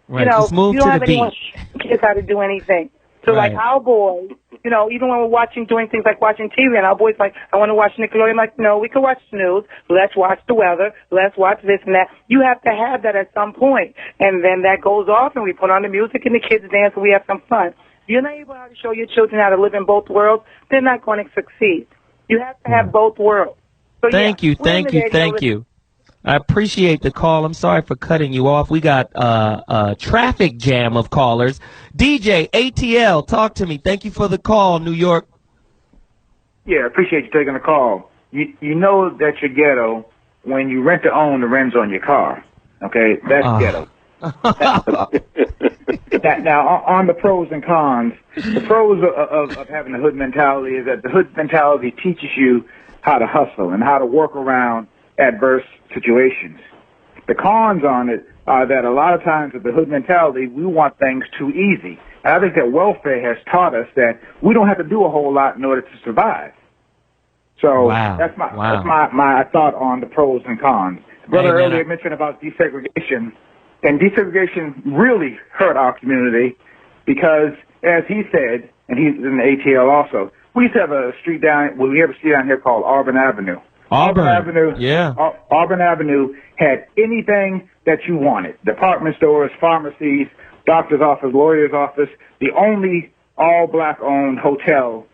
Speaker 2: Right,
Speaker 10: you know,
Speaker 2: just move
Speaker 10: you don't
Speaker 2: to
Speaker 10: have
Speaker 2: the
Speaker 10: anyone
Speaker 2: beat.
Speaker 10: kids how to do anything. So
Speaker 2: Right.
Speaker 10: like our boys, you know, even when we're doing things like watching TV, and our boys like, I want to watch Nickelodeon. I'm like, no, we can watch the news. Let's watch the weather. Let's watch this and that. You have to have that at some point. And then that goes off, and we put on the music, and the kids dance, and we have some fun. If you're not able to show your children how to live in both worlds, they're not going to succeed. You have to have both worlds. So,
Speaker 2: Thank you. I appreciate the call. I'm sorry for cutting you off. We got a traffic jam of callers. DJ, ATL, talk to me. Thank you for the call, New York.
Speaker 11: Yeah, I appreciate you taking the call. You know that you're ghetto when you rent to own the rims on your car. Okay? That's ghetto. Now, on the pros and cons, the pros of having a hood mentality is that the hood mentality teaches you how to hustle and how to work around adverse situations. The cons on it are that a lot of times with the hood mentality, we want things too easy. And I think that welfare has taught us that we don't have to do a whole lot in order to survive. So that's my thought on the pros and cons. Brother earlier mentioned about desegregation. And desegregation really hurt our community because, as he said, and he's in the ATL also, we used to have a street down here called Auburn Avenue. Auburn Avenue had anything that you wanted. Department stores, pharmacies, doctor's office, lawyer's office, the only all-black-owned hotel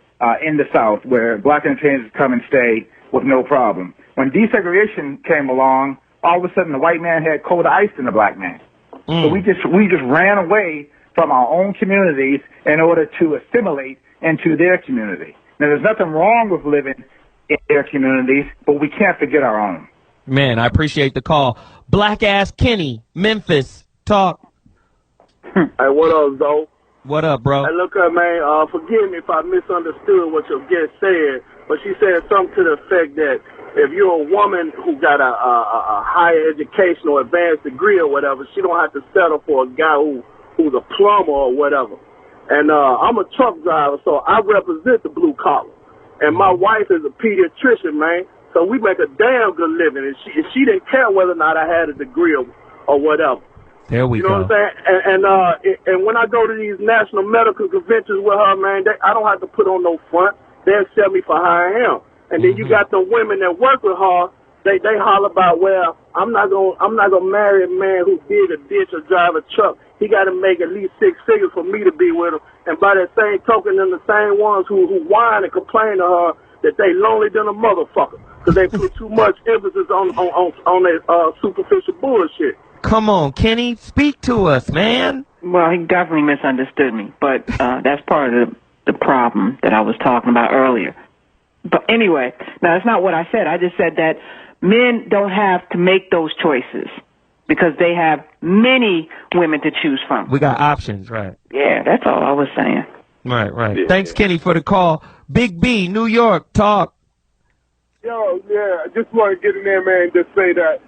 Speaker 11: in the South where black entertainers come and stay with no problem. When desegregation came along, all of a sudden the white man had cold ice than the black man. So we just ran away from our own communities in order to assimilate into their community. Now, there's nothing wrong with living in their communities, but we can't forget our own.
Speaker 2: Man, I appreciate the call. Black Ass Kenny, Memphis, talk.
Speaker 12: Hey, what up, Zoe?
Speaker 2: What up, bro?
Speaker 12: Hey, look, man, forgive me if I misunderstood what your guest said, but she said something to the effect that if you're a woman who got a higher education or advanced degree or whatever, she don't have to settle for a guy who's a plumber or whatever. And I'm a truck driver, so I represent the blue collar. And my wife is a pediatrician, man, so we make a damn good living. And she didn't care whether or not I had a degree or whatever.
Speaker 2: There we go.
Speaker 12: You know what I'm saying? And when I go to these national medical conventions with her, man, I don't have to put on no front. They'll sell me for how I am. And then you got the women that work with her. They holler about, well, I'm not gonna marry a man who dig a ditch or drive a truck. He got to make at least 6 figures for me to be with him. And by that same token, then the same ones who whine and complain to her that they lonely than a motherfucker because they put too much emphasis on their superficial bullshit.
Speaker 2: Come on, Kenny, speak to us, man.
Speaker 3: Well, he definitely misunderstood me, but that's part of the problem that I was talking about earlier. But anyway, now that's not what I said. I just said that men don't have to make those choices because they have many women to choose from.
Speaker 2: We got options, right?
Speaker 3: Yeah, that's all I was saying.
Speaker 2: Right. Yeah. Thanks, Kenny, for the call. Big B, New York, talk.
Speaker 7: Yo, yeah, I just want to get in there, man, and just say that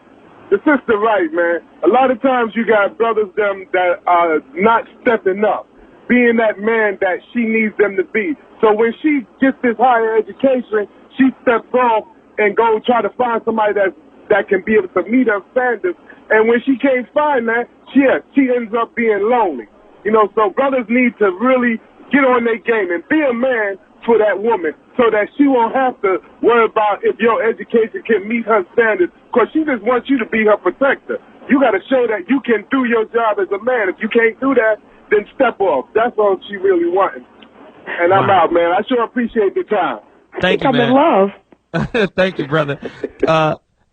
Speaker 7: the sister right, man. A lot of times you got brothers that are not stepping up, being that man that she needs them to be. So when she gets this higher education, she steps off and go try to find somebody that can be able to meet her standards. And when she can't find that, she ends up being lonely. You know, so brothers need to really get on their game and be a man for that woman so that she won't have to worry about if your education can meet her standards, because she just wants you to be her protector. You got to show that you can do your job as a man. If you can't do that, then step off. That's all she really wanting.
Speaker 12: And I'm out, man. I sure appreciate the time.
Speaker 2: Thank you,
Speaker 3: I'm
Speaker 2: man.
Speaker 3: in love.
Speaker 2: Thank you, brother.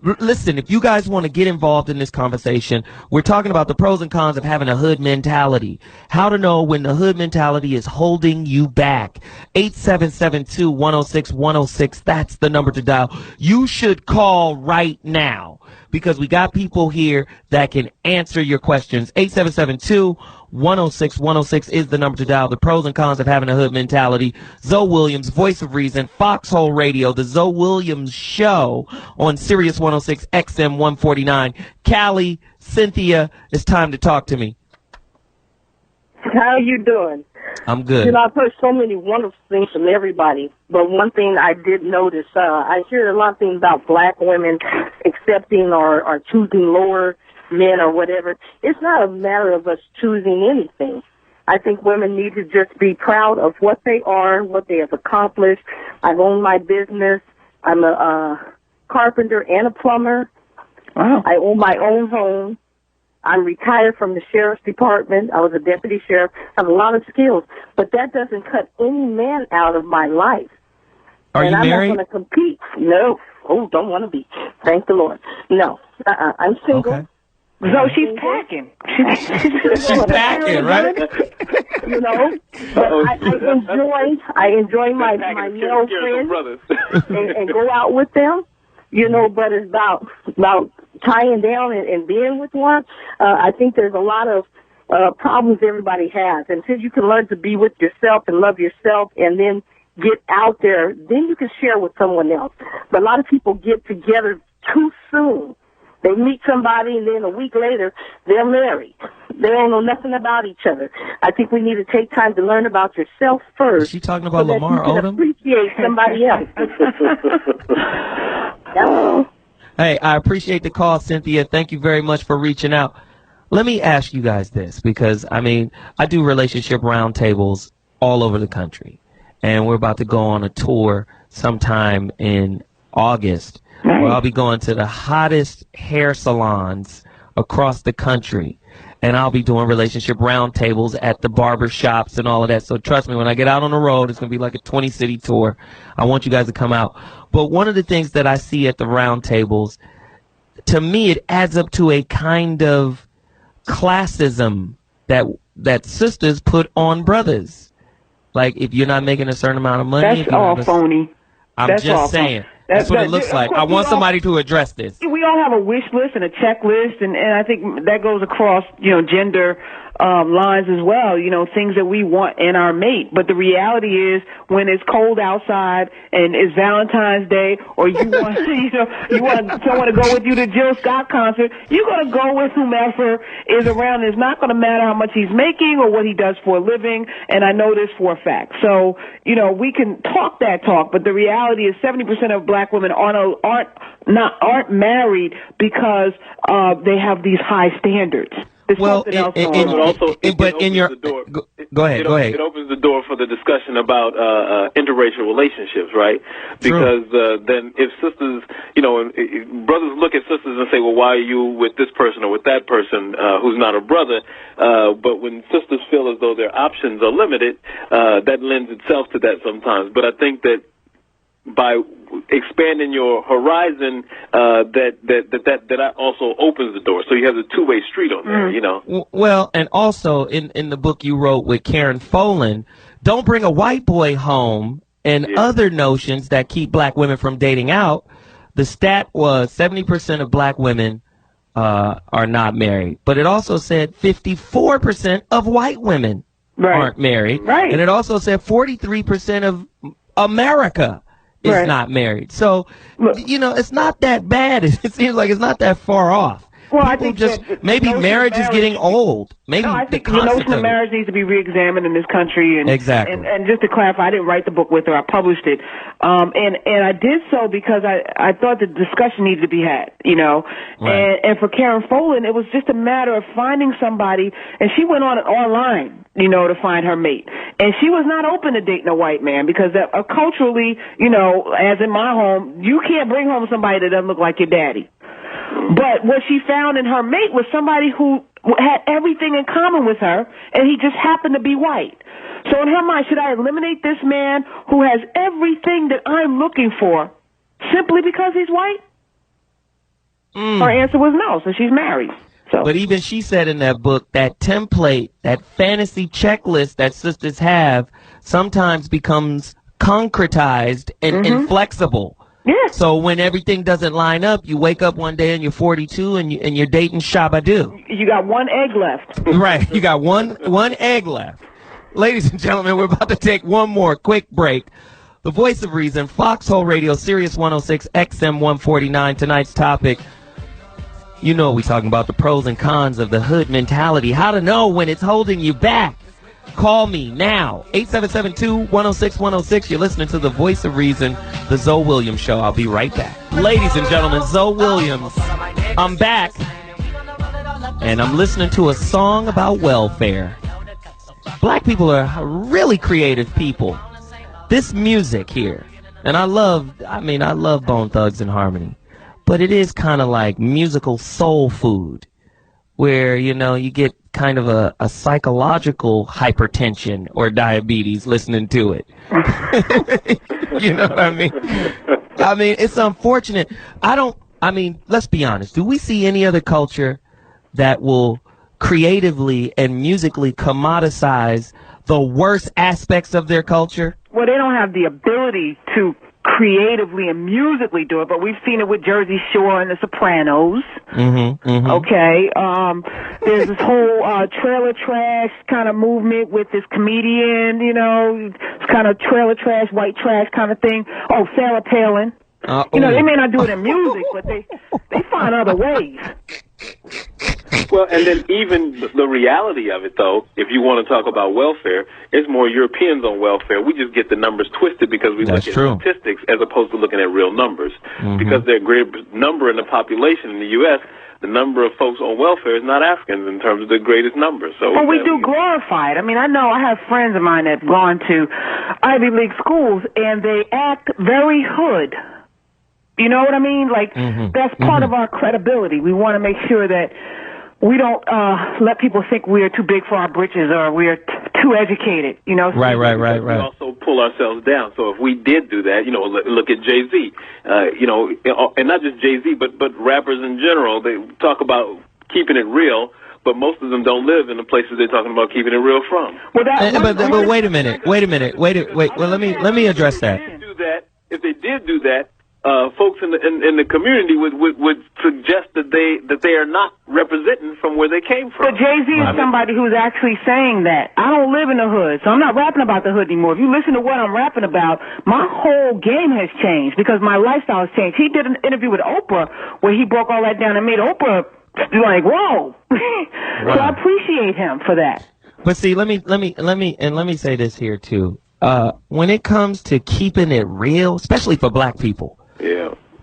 Speaker 2: Listen, if you guys want to get involved in this conversation, we're talking about the pros and cons of having a hood mentality. How to know when the hood mentality is holding you back. 8772-106-106. That's the number to dial. You should call right now because we got people here that can answer your questions. 8772-106-106 is the number to dial. The pros and cons of having a hood mentality. ZoWilliams, Voice of Reason, Foxxhole Radio, the ZoWilliams Show on Sirius 106 XM 149. Callie, Cynthia, it's time to talk to me.
Speaker 13: How are you doing?
Speaker 2: I'm good.
Speaker 13: You know, I've heard so many wonderful things from everybody, but one thing I did notice, I hear a lot of things about black women accepting or choosing lower men or whatever. It's not a matter of us choosing anything. I think women need to just be proud of what they are, what they have accomplished. I've owned my business. I'm a carpenter and a plumber.
Speaker 3: Wow.
Speaker 13: I own my own home. I'm retired from the sheriff's department. I was a deputy sheriff. I have a lot of skills, but that doesn't cut any man out of my life.
Speaker 2: Are you married?
Speaker 13: I'm not going to compete. No. Oh, don't want to be. Thank the Lord. No. I'm single.
Speaker 2: Okay.
Speaker 3: So she's packing.
Speaker 2: She's packing, right?
Speaker 13: You know, but I enjoy my male friends and go out with them. You know, but it's about tying down and being with one. I think there's a lot of problems everybody has. Until you can learn to be with yourself and love yourself and then get out there, then you can share with someone else. But a lot of people get together too soon. They meet somebody, and then a week later, they're married. They don't know nothing about each other. I think we need to take time to learn about yourself first.
Speaker 2: Is she talking about
Speaker 13: so
Speaker 2: Lamar
Speaker 13: that you can
Speaker 2: Odom?
Speaker 13: appreciate somebody else.
Speaker 2: Hey, I appreciate the call, Cynthia. Thank you very much for reaching out. Let me ask you guys this, because, I mean, I do relationship roundtables all over the country, and we're about to go on a tour sometime in August. Where I'll be going to the hottest hair salons across the country, and I'll be doing relationship roundtables at the barber shops and all of that. So trust me, when I get out on the road, it's going to be like a 20-city tour. I want you guys to come out. But one of the things that I see at the roundtables, to me, it adds up to a kind of classism that sisters put on brothers. Like, if you're not making a certain amount of money.
Speaker 3: That's all phony.
Speaker 2: I'm just saying. That's what it looks like. I want somebody to address this.
Speaker 3: We all have a wish list and a checklist, and I think that goes across, gender lines as well, things that we want in our mate. But the reality is, when it's cold outside and it's Valentine's Day, or you want, you want someone to go with you to Jill Scott concert, you're going to go with whomever is around. It's not going to matter how much he's making or what he does for a living, and I know this for a fact. So, we can talk that talk, but the reality is 70% of black women aren't married because they have these high standards.
Speaker 4: Well,
Speaker 2: go ahead.
Speaker 4: It opens the door for the discussion about interracial relationships, right? Because then if sisters, brothers look at sisters and say, well, why are you with this person or with that person who's not a brother? But when sisters feel as though their options are limited, that lends itself to that sometimes. But I think that by expanding your horizon, that also opens the door. So you have a two-way street on there,
Speaker 2: Well, and also in the book you wrote with Karen Folan, don't bring a white boy home and other notions that keep black women from dating out. The stat was 70% of black women are not married. But it also said 54% of white women aren't married. Right. And it also said 43% of America is not married. So, it's not that bad. It seems like it's not that far off.
Speaker 3: Well, I think
Speaker 2: maybe marriage is getting old. Maybe
Speaker 3: I think the notion of marriage needs to be reexamined in this country. And,
Speaker 2: exactly.
Speaker 3: And just to clarify, I didn't write the book with her. I published it. And I did so because I thought the discussion needed to be had, Right. And for Karen Folan, it was just a matter of finding somebody. And she went online, to find her mate. And she was not open to dating a white man because culturally, as in my home, you can't bring home somebody that doesn't look like your daddy. But what she found in her mate was somebody who had everything in common with her, and he just happened to be white. So in her mind, should I eliminate this man who has everything that I'm looking for simply because he's white? Her answer was no, so she's married. So.
Speaker 2: But even she said in that book, that template, that fantasy checklist that sisters have sometimes becomes concretized and inflexible.
Speaker 3: Yeah.
Speaker 2: So when everything doesn't line up, you wake up one day and you're 42 and you're dating Shabba-Doo.
Speaker 3: You got one egg left.
Speaker 2: Right. You got one egg left. Ladies and gentlemen, we're about to take one more quick break. The Voice of Reason, Foxxhole Radio, Sirius 106, XM 149. Tonight's topic, you know we're talking about the pros and cons of the hood mentality. How to know when it's holding you back. Call me now, 877-2-106-106. You're listening to The Voice of Reason, the ZoWilliams Show. I'll be right back. Ladies and gentlemen, ZoWilliams. I'm back, and I'm listening to a song about welfare. Black people are really creative people. This music here, and I love Bone Thugs and Harmony, but it is kind of like musical soul food, where, you know, you get kind of a psychological hypertension or diabetes listening to it. You know what I mean? I mean, it's unfortunate. Let's be honest. Do we see any other culture that will creatively and musically commoditize the worst aspects of their culture?
Speaker 3: Well, they don't have the ability to creatively and musically do it, but we've seen it with Jersey Shore and The Sopranos. Okay. There's this whole trailer trash kind of movement with this comedian, you know, it's kind of trailer trash, white trash kind of thing. Oh, Sarah Palin. You know, they may not do it in music, but they find other ways.
Speaker 4: Well, and then even the reality of it, though, if you want to talk about welfare, it's more Europeans on welfare. We just get the numbers twisted because we look at statistics as opposed to looking at real numbers. Because they're a great number in the population in the U.S., the number of folks on welfare is not Africans in terms of the greatest number. So,
Speaker 3: but we do glorify it. I mean, I know I have friends of mine that have gone to Ivy League schools, and they act very hood. You know what I mean? Like, that's part of our credibility. We want to make sure that we don't let people think we are too big for our britches or we are too educated, you know?
Speaker 2: Right.
Speaker 4: We also pull ourselves down. So if we did do that, you know, look at Jay-Z, you know, and not just Jay-Z, but rappers in general, they talk about keeping it real, but most of them don't live in the places they're talking about keeping it real from.
Speaker 2: Well, but wait a minute. Well, let me address that.
Speaker 4: If they did do that, folks in the community would suggest that they are not representing from where they came from.
Speaker 3: But Jay-Z is somebody who's actually saying that. I don't live in the hood, so I'm not rapping about the hood anymore. If you listen to what I'm rapping about, my whole game has changed because my lifestyle has changed. He did an interview with Oprah where he broke all that down and made Oprah like, whoa. So I appreciate him for that.
Speaker 2: But see, let me say this here too. When it comes to keeping it real, especially for black people,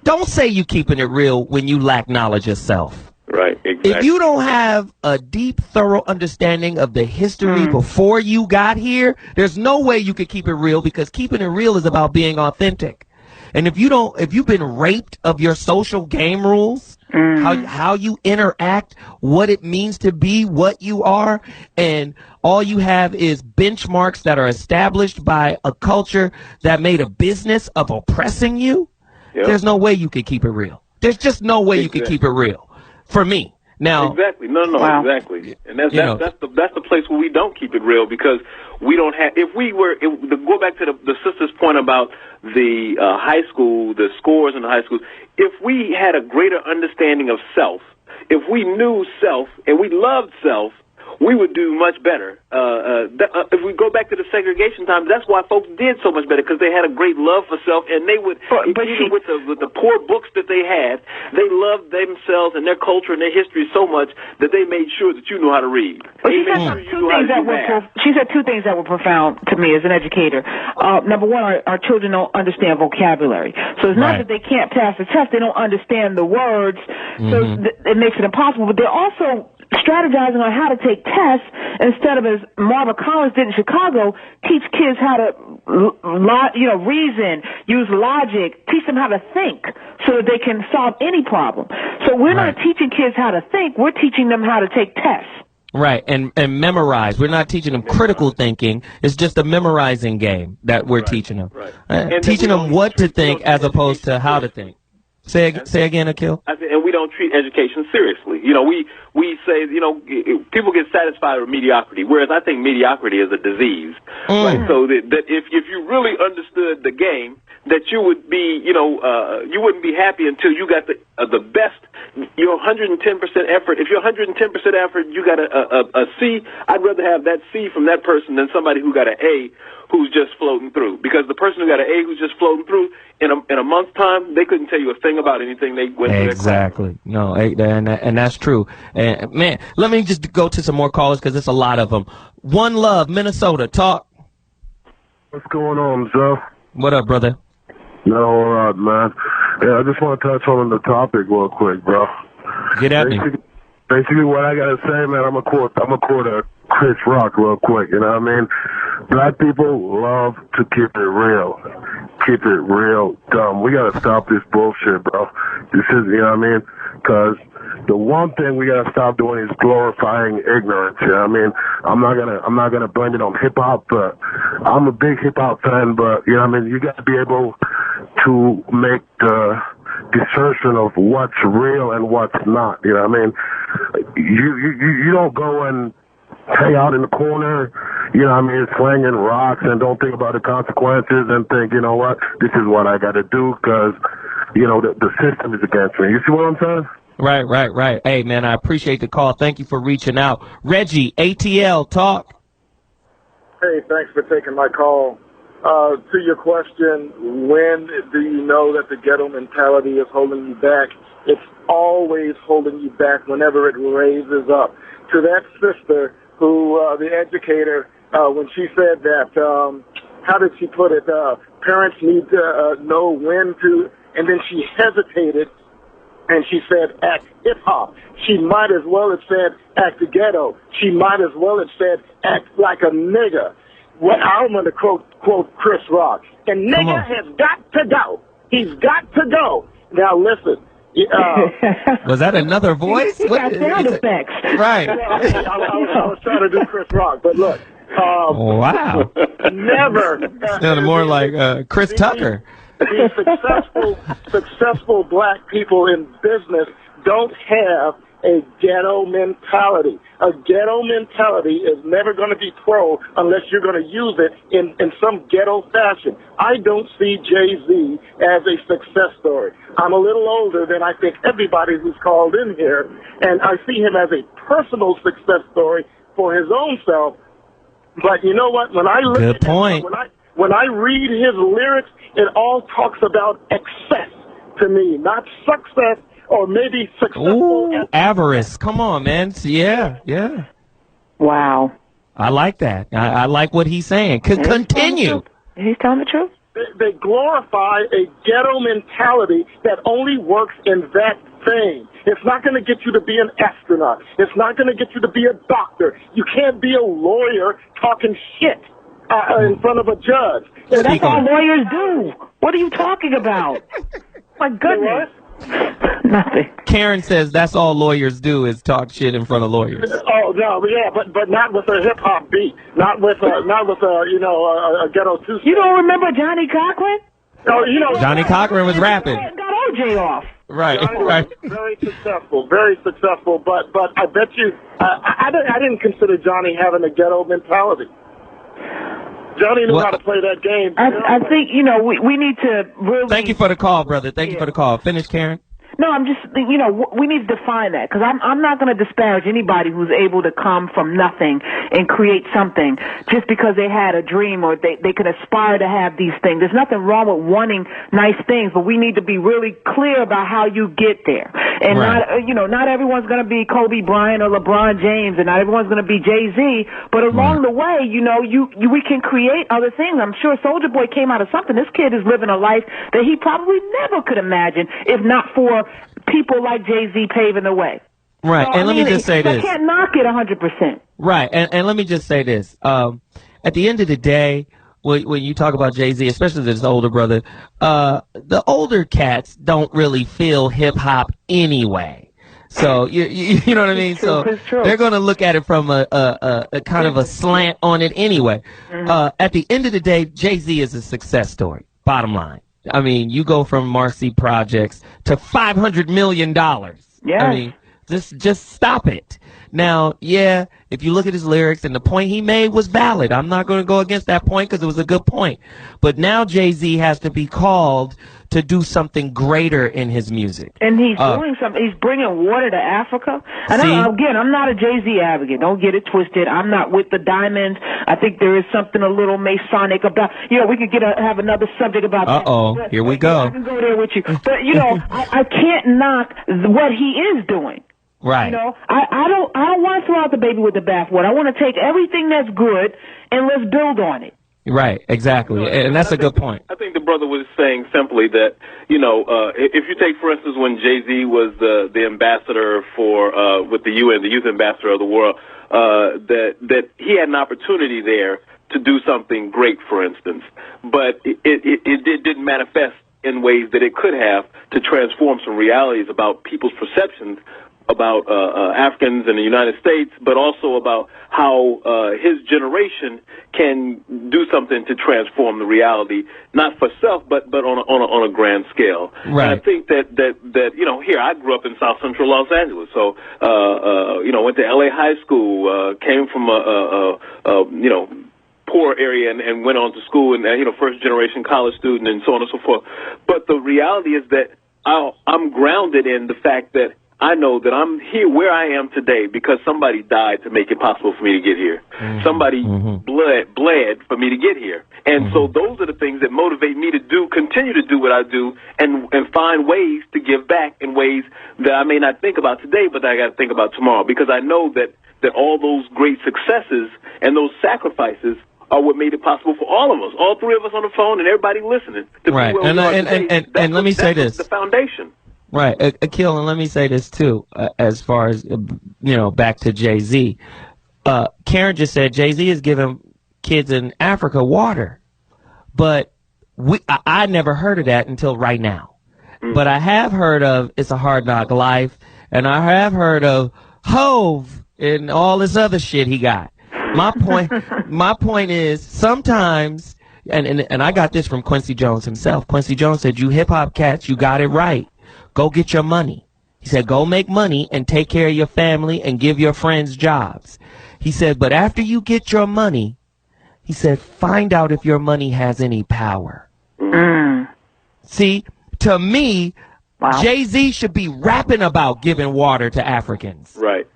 Speaker 2: don't say you keeping it real when you lack knowledge yourself.
Speaker 4: Right, exactly.
Speaker 2: If you don't have a deep, thorough understanding of the history before you got here, there's no way you could keep it real, because keeping it real is about being authentic. And if you've been raped of your social game rules, how you interact, what it means to be what you are, and all you have is benchmarks that are established by a culture that made a business of oppressing you, there's no way you could keep it real. There's just no way you could keep it real. For me. Now,
Speaker 4: exactly. Exactly. And that's the place where we don't keep it real, because we don't have, go back to the sister's point about the high school, the scores in the high schools, if we had a greater understanding of self, if we knew self and we loved self, we would do much better. If we go back to the segregation times, that's why folks did so much better, because they had a great love for self, and they would, even with the poor books that they had, they loved themselves and their culture and their history so much that they made sure that you knew how to read.
Speaker 3: But she said two things that were profound to me as an educator. Number one, our children don't understand vocabulary. So it's not that they can't pass the test, they don't understand the words, so it makes it impossible. But they're also strategizing on how to take tests instead of, as Marva Collins did in Chicago, teach kids how to, reason, use logic, teach them how to think so that they can solve any problem. So we're not teaching kids how to think, we're teaching them how to take tests.
Speaker 2: Right, and memorize. We're not teaching them critical thinking. It's just a memorizing game that we're teaching them. Teaching them what to think as opposed to how to think. Say again, Akil.
Speaker 4: And we don't treat education seriously. You know, we say, people get satisfied with mediocrity, whereas I think mediocrity is a disease. Right? So that if you really understood the game, that you would be, you wouldn't be happy until you got the best, your 110% effort. If you're 110% effort, you got a C. I'd rather have that C from that person than somebody who got an A who's just floating through. Because the person who got an A who's just floating through, in a month's time, they couldn't tell you a thing about anything they went through.
Speaker 2: Exactly. No, and that's true. And man, let me just go to some more callers because there's a lot of them. One Love, Minnesota, talk.
Speaker 14: What's going on, Joe?
Speaker 2: What up, brother?
Speaker 14: No, all right, man. Yeah, I just want to touch on the topic real quick, bro.
Speaker 2: Get at me.
Speaker 14: Basically, what I gotta say, man, I'm a quote Chris Rock real quick. You know what I mean? Black people love to keep it real dumb. We gotta stop this bullshit, bro. This is, you know what I mean? Because the one thing we gotta stop doing is glorifying ignorance. You know what I mean? I'm not gonna blame it on hip hop, but I'm a big hip hop fan. But you know what I mean? You gotta be able to make the discernment of what's real and what's not. You know what I mean? You don't go and hang out in the corner, you know what I mean, slinging rocks and don't think about the consequences and think, you know what, this is what I got to do because, the system is against me. You see what I'm saying?
Speaker 2: Right. Hey, man, I appreciate the call. Thank you for reaching out. Reggie, ATL, talk.
Speaker 15: Hey, thanks for taking my call. To your question, when do you know that the ghetto mentality is holding you back? It's always holding you back whenever it raises up. To that sister who, the educator, when she said that, how did she put it? Parents need to know when to, and then she hesitated and she said act hip-hop. She might as well have said act the ghetto. She might as well have said act like a nigga. What I'm going to quote Chris Rock. And nigga has got to go. He's got to go. Now listen.
Speaker 2: Was that another voice?
Speaker 3: He got sound effects.
Speaker 2: Right.
Speaker 15: I was trying to do Chris Rock, but look.
Speaker 2: Wow.
Speaker 15: Never.
Speaker 2: Sounded more like Chris Tucker.
Speaker 15: These successful black people in business don't have a ghetto mentality. A ghetto mentality is never going to be pro unless you're going to use it in some ghetto fashion. I don't see Jay-Z as a success story. I'm a little older than I think everybody who's called in here, and I see him as a personal success story for his own self. But you know what? When I look
Speaker 2: Good point.
Speaker 15: When I read his lyrics, it all talks about excess to me, not success. Or maybe successful.
Speaker 2: Ooh, avarice. Come on, man. Yeah.
Speaker 3: Wow.
Speaker 2: I like that. I like what he's saying. Continue.
Speaker 3: He's telling the truth.
Speaker 15: They glorify a ghetto mentality that only works in that thing. It's not going to get you to be an astronaut. It's not going to get you to be a doctor. You can't be a lawyer talking shit in front of a judge.
Speaker 3: That's all lawyers do. What are you talking about? My goodness. Nothing.
Speaker 2: Karen says that's all lawyers do is talk shit in front of lawyers.
Speaker 15: Oh no, yeah, but not with a hip hop beat, not with a ghetto two.
Speaker 3: You don't remember Johnny Cochran?
Speaker 15: Oh,
Speaker 2: Johnny Cochran was rapping.
Speaker 3: Got OJ off.
Speaker 2: Right.
Speaker 15: Very successful. But I bet you, I didn't consider Johnny having a ghetto mentality. Johnny knew how to play that game.
Speaker 3: I think, we need to really...
Speaker 2: Thank you for the call, brother. Thank you for the call. Finish, Karen.
Speaker 3: No, I'm just, we need to define that, because I'm not going to disparage anybody who's able to come from nothing and create something just because they had a dream or they could aspire to have these things. There's nothing wrong with wanting nice things, but we need to be really clear about how you get there. And not everyone's going to be Kobe Bryant or LeBron James, and not everyone's going to be Jay-Z, but along the way, we can create other things. I'm sure Soulja Boy came out of something. This kid is living a life that he probably never could imagine if not for people like Jay-Z paving the way.
Speaker 2: Right,
Speaker 3: So,
Speaker 2: and let me just say this.
Speaker 3: I can't knock it 100%.
Speaker 2: Right, and let me just say this. At the end of the day, when you talk about Jay-Z, especially this older brother, the older cats don't really feel hip-hop anyway. So, you know what I mean? So they're going to look at it from a kind of a slant on it anyway. At the end of the day, Jay-Z is a success story, bottom line. I mean, you go from Marcy Projects to $500 million. Yeah. I mean, just stop it. Now, yeah, if you look at his lyrics and the point he made was valid, I'm not going to go against that point because it was a good point. But now Jay-Z has to be called to do something greater in his music.
Speaker 3: And he's doing something. He's bringing water to Africa. And again, I'm not a Jay-Z advocate. Don't get it twisted. I'm not with the diamonds. I think there is something a little Masonic about, we could have another subject about that.
Speaker 2: Here we go.
Speaker 3: I can go there with you. But, I can't knock what he is doing.
Speaker 2: Right.
Speaker 3: I don't want to throw out the baby with the bathwater. I want to take everything that's good and let's build on it.
Speaker 2: Right, exactly, and that's a good point.
Speaker 4: I think the brother was saying simply that, if you take, for instance, when Jay-Z was the ambassador for with the UN, the youth ambassador of the world, that he had an opportunity there to do something great, for instance, but it didn't manifest in ways that it could have to transform some realities about people's perceptions about Africans in the United States, but also about how his generation can do something to transform the reality, not for self, but on a grand scale.
Speaker 2: Right.
Speaker 4: And I think that here I grew up in South Central Los Angeles, so went to LA High School, came from a poor area and went on to school and first generation college student and so on and so forth. But the reality is that I'm grounded in the fact that I know that I'm here where I am today because somebody died to make it possible for me to get here. Somebody bled for me to get here. And so those are the things that motivate me to continue to do what I do and find ways to give back in ways that I may not think about today, but that I got to think about tomorrow, because I know that all those great successes and those sacrifices are what made it possible for all of us, all three of us on the phone and everybody listening. To
Speaker 2: right.
Speaker 4: Be where we are today.
Speaker 2: And let me say this.
Speaker 4: The foundation.
Speaker 2: Right, Akil, and let me say this too, as far as, back to Jay-Z. Karen just said Jay-Z is giving kids in Africa water, but I never heard of that until right now. But I have heard of It's a Hard Knock Life, and I have heard of Hove and all this other shit he got. My point is sometimes, and I got this from Quincy Jones himself. Quincy Jones said, "You hip-hop cats, you got it right. Go get your money." He said, go make money and take care of your family and give your friends jobs. He said, but after you get your money, he said, find out if your money has any power. See, to me, Jay-Z should be rapping about giving water to Africans.
Speaker 4: Right.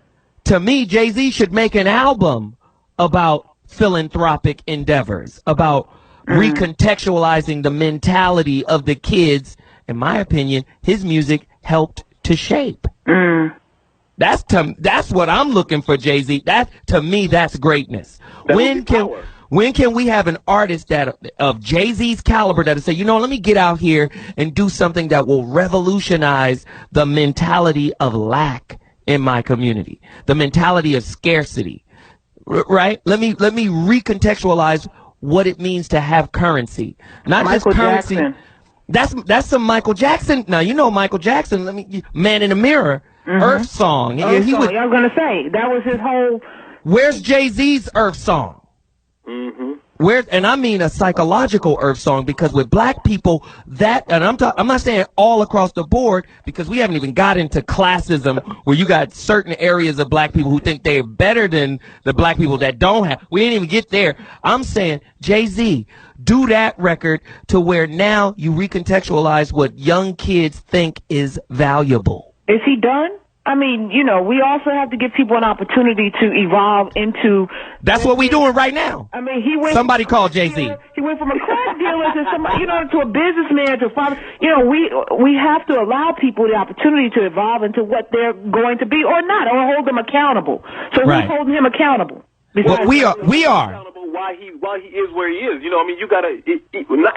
Speaker 2: To me, Jay-Z should make an album about philanthropic endeavors, about recontextualizing the mentality of the kids. In my opinion, his music helped to shape. That's what I'm looking for, Jay-Z. To me, that's greatness. When can we have an artist of Jay-Z's caliber that'll say, let me get out here and do something that will revolutionize the mentality of lack in my community, the mentality of scarcity, right? Let me recontextualize what it means to have currency, not
Speaker 3: Michael
Speaker 2: just currency.
Speaker 3: Jackson.
Speaker 2: That's some Michael Jackson. Now, Michael Jackson, Man in the Mirror, Earth Song.
Speaker 3: I was going to say, that was his whole...
Speaker 2: Where's Jay-Z's Earth Song? And I mean a psychological Earth Song, because with black people, and I'm not saying all across the board, because we haven't even got into classism where you got certain areas of black people who think they're better than the black people that don't have. We didn't even get there. I'm saying, Jay-Z, do that record to where now you recontextualize what young kids think is valuable.
Speaker 3: Is he done? I mean, we also have to give people an opportunity to evolve into...
Speaker 2: That's what we're doing right now.
Speaker 3: I mean, he went...
Speaker 2: Somebody called Jay-Z.
Speaker 3: He went from a crack dealer to somebody, to a businessman, to a father. We have to allow people the opportunity to evolve into what they're going to be or not, or hold them accountable. So who's holding him accountable?
Speaker 2: Well, we are.
Speaker 4: Why he is where he is. You gotta,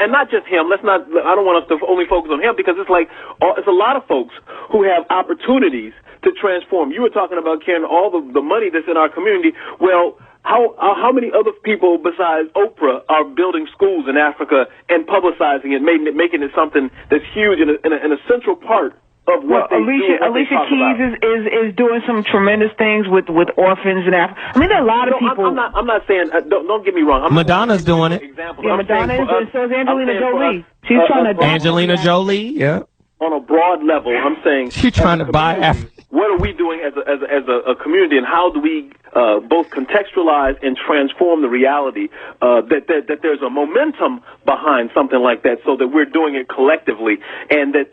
Speaker 4: and not just him. I don't want us to only focus on him, because it's like, it's a lot of folks who have opportunities to transform. You were talking about, Karen, all the money that's in our community. Well, how many other people besides Oprah are building schools in Africa and publicizing it, making it something that's huge and a central part of what they do?
Speaker 3: Alicia Keys is doing some tremendous things with orphans in Africa. I mean, there are a lot of people.
Speaker 4: I'm not saying. Don't get me wrong.
Speaker 2: Madonna's doing it.
Speaker 3: Yeah, Madonna is, and so is Angelina Jolie. She's trying to.
Speaker 2: Angelina Jolie, yeah.
Speaker 4: On a broad level, I'm saying
Speaker 2: she's trying to buy Africa.
Speaker 4: What are we doing as a community, and how do we both contextualize and transform the reality that there's a momentum behind something like that, so that we're doing it collectively, and that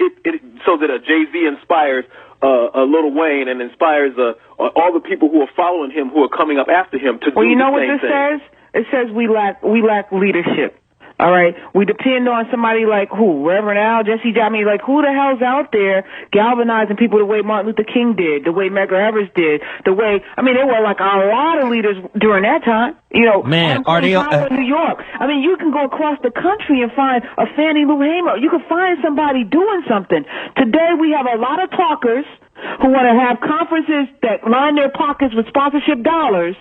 Speaker 4: so that a Jay-Z inspires a Lil Wayne and inspires all the people who are following him, who are coming up after him to do the same thing.
Speaker 3: Well, you know what this says? It says we lack leadership. All right, we depend on somebody like who? Reverend Al, Jesse Jammeh, like who the hell's out there galvanizing people the way Martin Luther King did, the way Medgar Evers did, the way, I mean, there were like a lot of leaders during that time. You know,
Speaker 2: man, are they
Speaker 3: in New York? I mean, you can go across the country and find a Fannie Lou Hamer. You can find somebody doing something. Today we have a lot of talkers who want to have conferences that line their pockets with sponsorship dollars.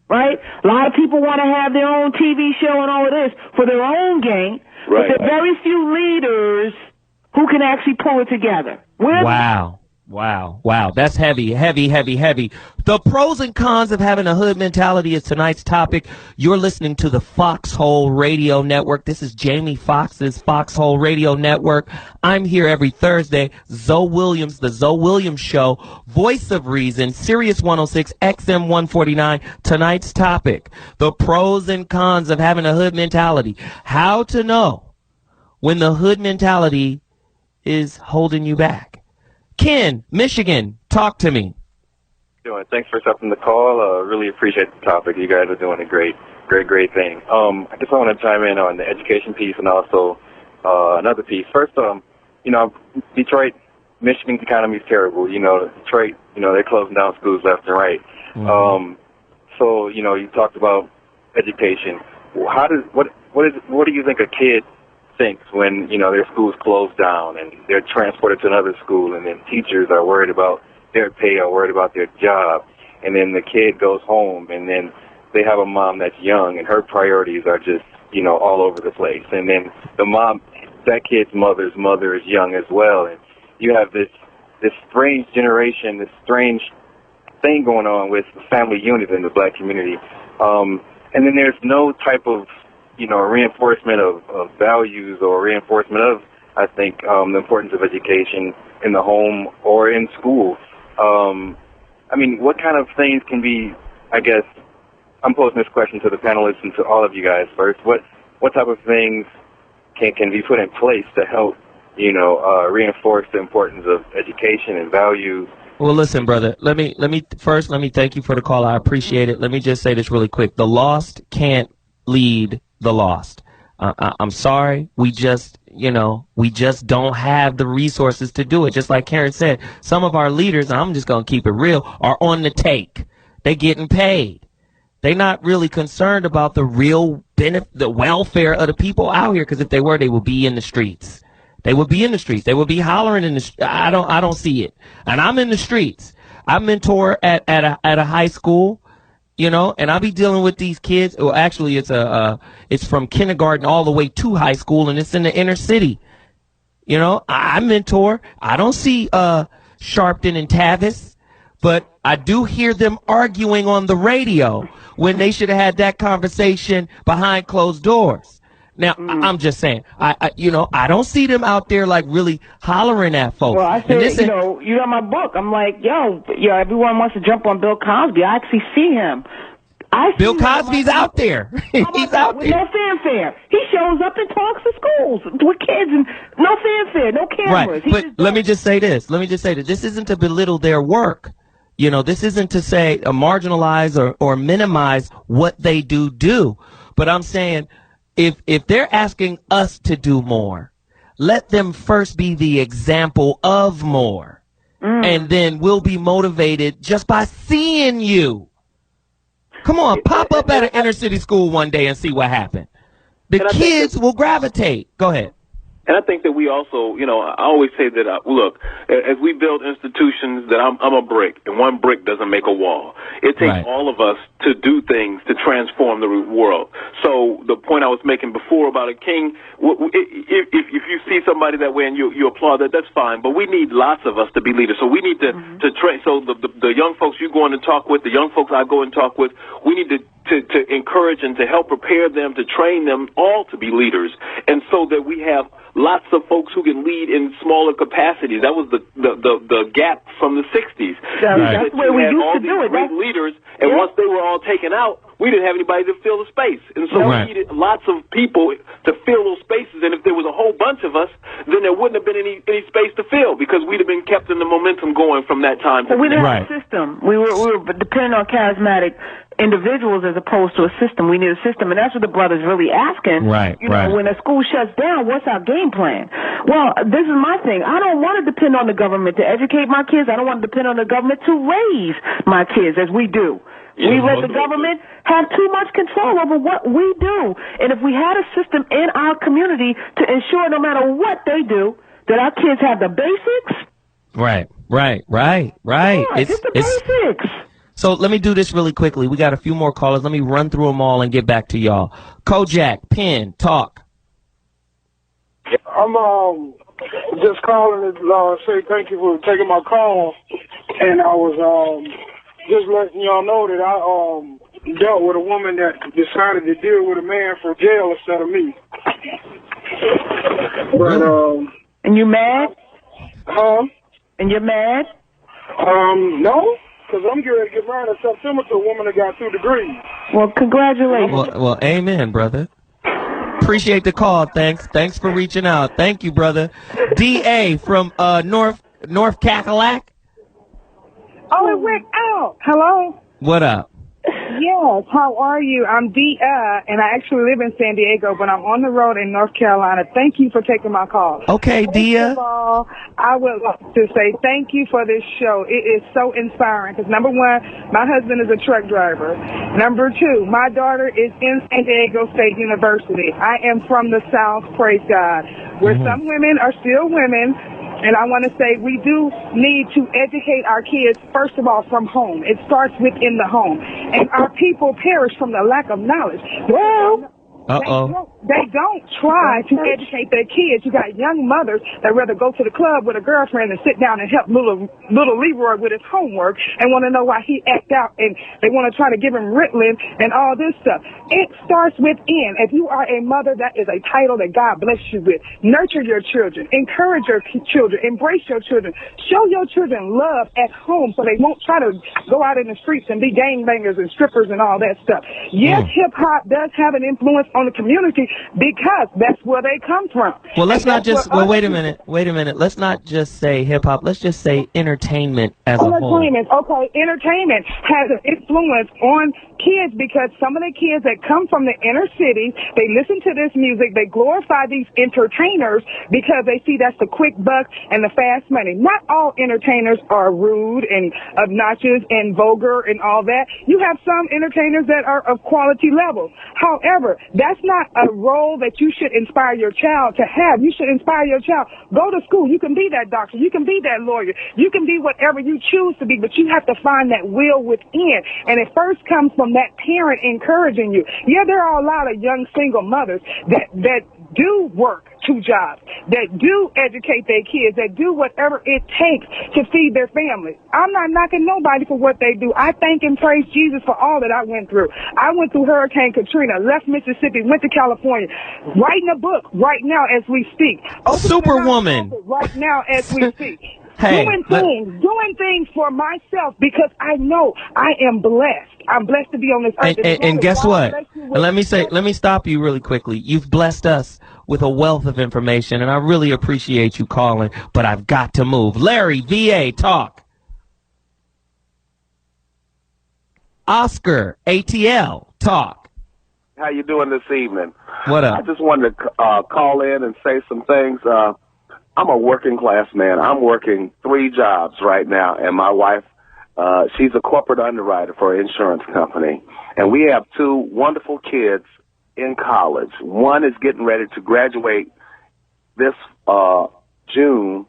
Speaker 3: Right? A lot of people want to have their own TV show and all of this for their own gain, but there are very few leaders who can actually pull it together.
Speaker 2: Wow. That's heavy. The pros and cons of having a hood mentality is tonight's topic. You're listening to the Foxxhole Radio Network. This is Jamie Foxx's Foxxhole Radio Network. I'm here every Thursday. ZoWilliams, the ZoWilliams Show, Voice of Reason, Sirius 106, XM 149. Tonight's topic, the pros and cons of having a hood mentality. How to know when the hood mentality is holding you back. Ken, Michigan, talk to me.
Speaker 16: Thanks for accepting the call. Really appreciate the topic. You guys are doing a great thing. I guess I want to chime in on the education piece and also another piece. First, Detroit, Michigan's economy is terrible. Detroit, they're closing down schools left and right. Mm-hmm. So, you talked about education. What do you think a kid thinks when, their school's closed down and they're transported to another school, and then teachers are worried about their pay or worried about their job, and then the kid goes home and then they have a mom that's young and her priorities are just, all over the place, and then that kid's mother's mother is young as well, and you have this strange generation, this strange thing going on with family unit in the black community, and then there's no type of reinforcement of values or reinforcement of, I think, the importance of education in the home or in school. What kind of things can be, I guess, I'm posing this question to the panelists and to all of you guys first. What type of things can be put in place to help, reinforce the importance of education and values?
Speaker 2: Well, listen, brother, let me thank you for the call. I appreciate it. Let me just say this really quick. The lost can't lead the lost. I'm sorry. We just don't have the resources to do it. Just like Karen said, some of our leaders, I'm just going to keep it real, are on the take. They're getting paid. They're not really concerned about the real the welfare of the people out here, because if they were, they would be in the streets. They would be in the streets. They would be hollering in the streets. I don't see it. And I'm in the streets. I mentor at a high school. And I'll be dealing with these kids. Well, actually, it's from kindergarten all the way to high school, and it's in the inner city. I mentor. I don't see Sharpton and Tavis, but I do hear them arguing on the radio when they should have had that conversation behind closed doors. Now, I'm just saying, I don't see them out there like really hollering at folks.
Speaker 3: Well, I said, you got my book. I'm like, everyone wants to jump on Bill Cosby. I actually see him.
Speaker 2: Bill Cosby's out there. He's out there.
Speaker 3: No fanfare. He shows up and talks to schools with kids, and no fanfare, no cameras.
Speaker 2: Right. But let me just say this. This isn't to belittle their work. This isn't to say marginalize or minimize what they do. But I'm saying, if they're asking us to do more, let them first be the example of more. And then we'll be motivated just by seeing you. Come on, pop up at an inner city school one day and see what happened. The kids will gravitate. Go ahead.
Speaker 4: And I think that we also, I always say that, look, as we build institutions, that I'm a brick, and one brick doesn't make a wall. It takes all of us to do things to transform the world. So the point I was making before about a king, if you see somebody that way and you applaud that, that's fine. But we need lots of us to be leaders. So we need to train. So the young folks you go in and talk with, the young folks I go and talk with, we need to encourage and to help prepare them, to train them all to be leaders, and so that we have lots of folks who can lead in smaller capacities. That was the gap from the 60s.
Speaker 3: That's where we used to do it.
Speaker 4: Great leaders, and once they were all taken out, we didn't have anybody to fill the space. And so we needed lots of people to fill those spaces, and if there was a whole bunch of us, then there wouldn't have been any space to fill, because we'd have been kept in the momentum going from that time.
Speaker 3: So we didn't have a system. We were depending on charismatic individuals as opposed to a system. We need a system, and that's what the brother's really asking. When a school shuts down, what's our game plan? Well, this is my thing. I don't want to depend on the government to educate my kids. I don't want to depend on the government to raise my kids as we do. We let the government have too much control over what we do. And if we had a system in our community to ensure no matter what they do, that our kids have the basics.
Speaker 2: Right.
Speaker 3: Yeah, just the basics.
Speaker 2: So let me do this really quickly. We got a few more callers. Let me run through them all and get back to y'all. Kojak, Penn, talk.
Speaker 17: I'm just calling to say thank you for taking my call. And I was just letting y'all know that I dealt with a woman that decided to deal with a man for jail instead of me. But
Speaker 3: and you mad?
Speaker 17: Huh?
Speaker 3: And you're mad?
Speaker 17: No. Because I'm getting ready to get married in September to a woman that got 2 degrees.
Speaker 3: Well, congratulations.
Speaker 2: Well, amen, brother. Appreciate the call. Thanks for reaching out. Thank you, brother. D.A. from North Cackalack.
Speaker 18: Oh, it went out. Hello?
Speaker 2: What up?
Speaker 18: Yes, how are you? I'm Dia, and I actually live in San Diego, but I'm on the road in North Carolina. Thank you for taking my call.
Speaker 2: Okay, Dia.
Speaker 18: First of all, I would like to say thank you for this show. It is so inspiring because, number one, my husband is a truck driver. Number two, my daughter is in San Diego State University. I am from the South, praise God, where some women are still women. And I want to say we do need to educate our kids, first of all, from home. It starts within the home. And our people perish from the lack of knowledge. Well, they don't try to educate their kids. You got young mothers that rather go to the club with a girlfriend and sit down and help little Leroy with his homework and want to know why he act out, and they want to try to give him Ritalin and all this stuff. It starts within. If you are a mother, that is a title that God bless you with. Nurture your children. Encourage your children. Embrace your children. Show your children love at home so they won't try to go out in the streets and be gangbangers and strippers and all that stuff. Yes, hip-hop does have an influence on the community because that's where they come from.
Speaker 2: Well, let's not just, wait a minute. Let's not just say hip-hop. Let's just say entertainment as a whole.
Speaker 18: Okay, entertainment has an influence on kids because some of the kids that come from the inner cities, they listen to this music, they glorify these entertainers because they see that's the quick buck and the fast money. Not all entertainers are rude and obnoxious and vulgar and all that. You have some entertainers that are of quality level. However, that's not a role that you should inspire your child to have. You should inspire your child. Go to school. You can be that doctor. You can be that lawyer. You can be whatever you choose to be, but you have to find that will within. And it first comes from that parent encouraging you. Yeah, there are a lot of young single mothers that do work 2 jobs, that do educate their kids, that do whatever it takes to feed their family. I'm not knocking nobody for what they do. I thank and praise Jesus for all that I went through. I went through Hurricane Katrina, left Mississippi, went to California, writing a book right now as we speak.
Speaker 2: Superwoman.
Speaker 18: Right now as we speak.
Speaker 2: Hey,
Speaker 18: doing things for myself because I know I am blessed. I'm blessed to be on this earth.
Speaker 2: And guess what? Let me stop you really quickly. You've blessed us with a wealth of information, and I really appreciate you calling, but I've got to move. Larry, VA, talk. Oscar, ATL, talk.
Speaker 19: How you doing this evening?
Speaker 2: What up?
Speaker 19: I just wanted to call in and say some things. I'm a working class man. I'm working 3 jobs right now, and my wife, she's a corporate underwriter for an insurance company. And we have 2 wonderful kids in college. One is getting ready to graduate this June,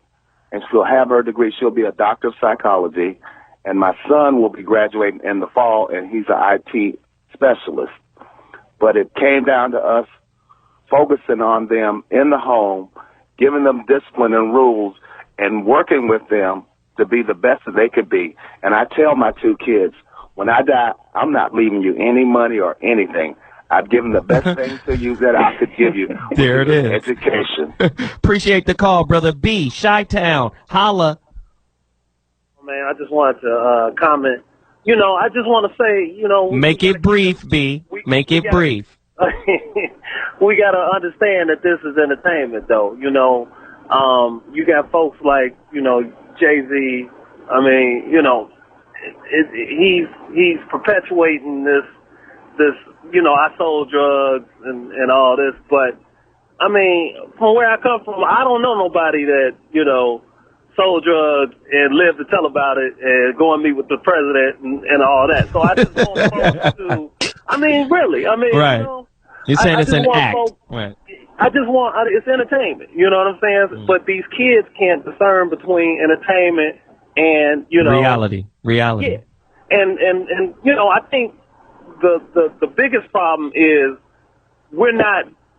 Speaker 19: and she'll have her degree. She'll be a doctor of psychology, and my son will be graduating in the fall, and he's an IT specialist. But it came down to us focusing on them in the home, giving them discipline and rules, and working with them to be the best that they could be. And I tell my two kids, when I die, I'm not leaving you any money or anything. I've given the best thing to you that I could give you.
Speaker 2: There it is.
Speaker 19: Education.
Speaker 2: Appreciate the call, Brother B. Chi-Town. Holla.
Speaker 20: Man, I just wanted to comment. You know, I just want to say, you know.
Speaker 2: Make it brief, B. Make it brief.
Speaker 20: We got to understand that this is entertainment, though. You know, you got folks like, you know, Jay-Z. I mean, you know, he's perpetuating this, you know, I sold drugs and all this. But, I mean, from where I come from, I don't know nobody that, you know, sold drugs and lived to tell about it and go and meet with the president and all that. So I just want folks to, I mean, really, I mean,
Speaker 2: right.
Speaker 20: You know,
Speaker 2: You're saying it's an act.
Speaker 20: Folks,
Speaker 2: right.
Speaker 20: I just want, it's entertainment, you know what I'm saying? But these kids can't discern between entertainment and, you know.
Speaker 2: Reality.
Speaker 20: Yeah. And you know, I think the biggest problem is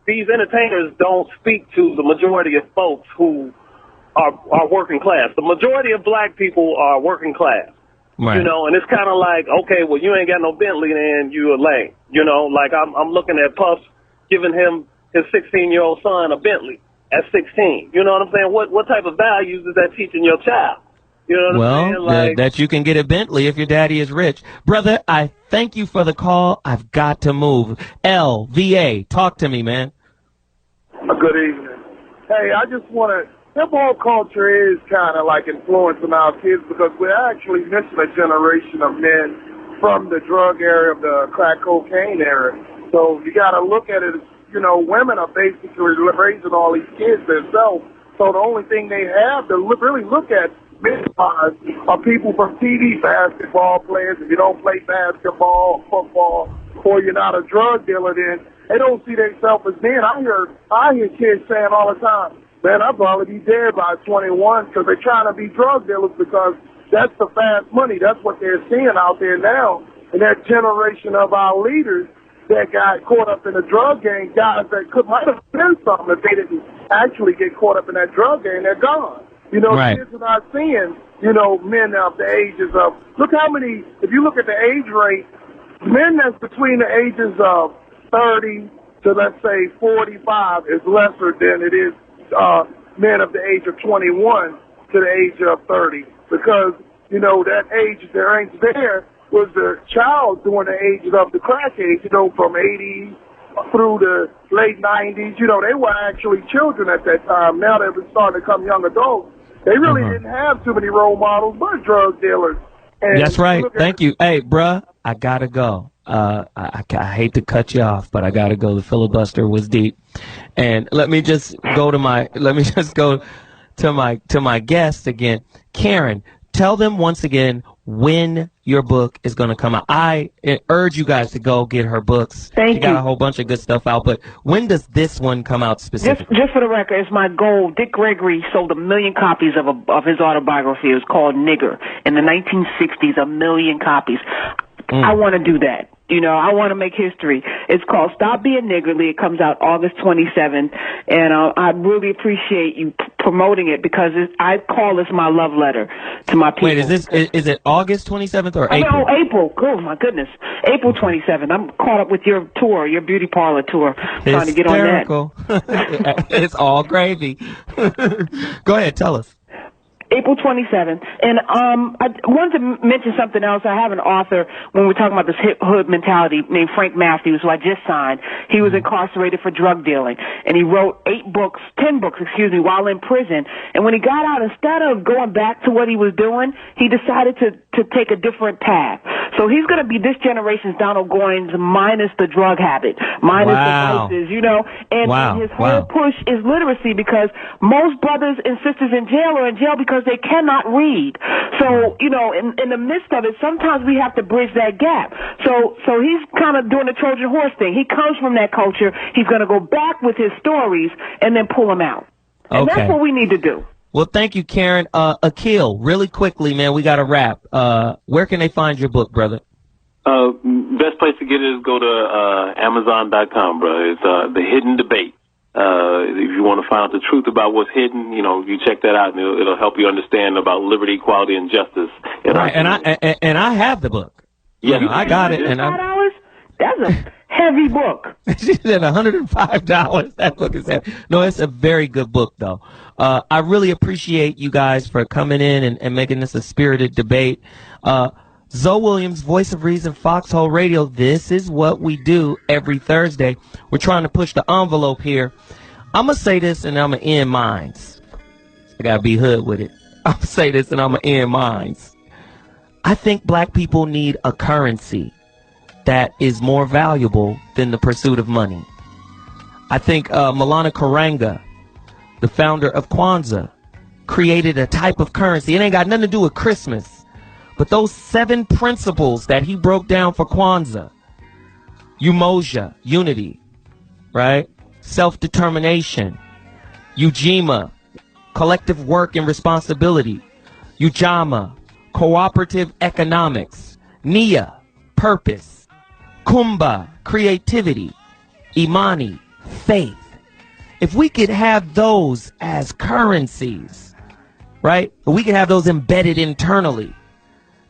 Speaker 20: these entertainers don't speak to the majority of folks who are working class. The majority of black people are working class.
Speaker 2: Right.
Speaker 20: You know, and it's kind of like, okay, well, you ain't got no Bentley, then you a lame. You know, like I'm looking at Puff giving him his 16-year-old son a Bentley at 16. You know what I'm saying? What type of values is that teaching your child? You know what I'm saying? Like,
Speaker 2: that you can get a Bentley if your daddy is rich. Brother, I thank you for the call. I've got to move. LVA, talk to me, man.
Speaker 15: Good evening. Hey, I just want to, hip-hop culture is kind of like influencing our kids because we're actually missing a generation of men from the drug era, of the crack cocaine era. So you got to look at it as, you know, women are basically raising all these kids themselves. So the only thing they have to really look at men-wise are people from TV, basketball players. If you don't play basketball, football, or you're not a drug dealer, then they don't see themselves as men. I hear kids saying all the time, man, I'll probably be dead by 21 because they're trying to be drug dealers because that's the fast money. That's what they're seeing out there now. And that generation of our leaders that got caught up in the drug game, guys that might have been something if they didn't actually get caught up in that drug game, they're gone. You know,
Speaker 2: right.
Speaker 15: Kids are not seeing, you know, men of the ages of, look how many, if you look at the age rate, men that's between the ages of 30 to, let's say, 45 is lesser than it is men of the age of 21 to the age of 30 because, you know, that age there ain't there was the child during the ages of the crack age, you know, from 80 through the late 90s. You know, they were actually children at that time. Now they're starting to become young adults. They really didn't have too many role models but drug dealers. And
Speaker 2: that's right. Thank you. Hey, bruh, I got to go. I hate to cut you off, but I got to go. The filibuster was deep. And let me just go to my guest again. Karen, tell them once again when your book is going to come out. I urge you guys to go get her books.
Speaker 3: Thank
Speaker 2: you. She got a whole bunch of good stuff out, but when does this one come out specifically?
Speaker 3: Just for the record, it's my goal. Dick Gregory sold 1 million copies of his autobiography. It was called Nigger. In the 1960s, 1 million copies. I want to do that. You know, I want to make history. It's called Stop Being Niggerly. It comes out August 27th, and I really appreciate you promoting it because I call this my love letter to my people.
Speaker 2: Wait, is it August 27th or April?
Speaker 3: April. Oh, my goodness. April 27th. I'm caught up with your tour, your beauty parlor tour, trying to get on that.
Speaker 2: It's all gravy. Go ahead, tell us.
Speaker 3: April 27th. And I wanted to mention something else. I have an author, when we're talking about this hood mentality, named Frank Matthews, who I just signed. He was incarcerated for drug dealing. And he wrote 10 books, while in prison. And when he got out, instead of going back to what he was doing, he decided to take a different path. So he's going to be this generation's Donald Goines minus the drug habit, minus the vices, you know. And his whole push is literacy because most brothers and sisters in jail are in jail because they cannot read. So, you know, in the midst of it, sometimes we have to bridge that gap. So he's kind of doing the Trojan horse thing. He comes from that culture. He's going to go back with his stories and then pull them out. And
Speaker 2: Okay.
Speaker 3: that's what we need to do.
Speaker 2: Well, thank you, Karen. Akil, really quickly, man, we got to wrap. Where can they find your book, brother?
Speaker 4: Best place to get it is go to Amazon.com, bro. It's The Hidden Debate. If you want to find out the truth about what's hidden, you check that out, and it'll help you understand about liberty, equality, and justice.
Speaker 2: Right, and I have the book.
Speaker 4: Yeah,
Speaker 2: I got it. And
Speaker 3: $5? That's a heavy book.
Speaker 2: She said $105. That book is heavy. No, it's a very good book, though. I really appreciate you guys for coming in and making this a spirited debate. ZoWilliams, Voice of Reason, Foxxhole Radio. This is what we do every Thursday. We're trying to push the envelope here. I'm going to say this and I'm going to end mines. I got to be hood with it. I'm going to say this and I'm going to end mines. I think black people need a currency that is more valuable than the pursuit of money. I think Maulana Karanga, the founder of Kwanzaa, created a type of currency. It ain't got nothing to do with Christmas. But those 7 principles that he broke down for Kwanzaa, Umoja, unity, right? Self-determination, Ujima, collective work and responsibility, Ujama, cooperative economics, Nia, purpose, Kumba, creativity, Imani, faith. If we could have those as currencies, right? We could have those embedded internally.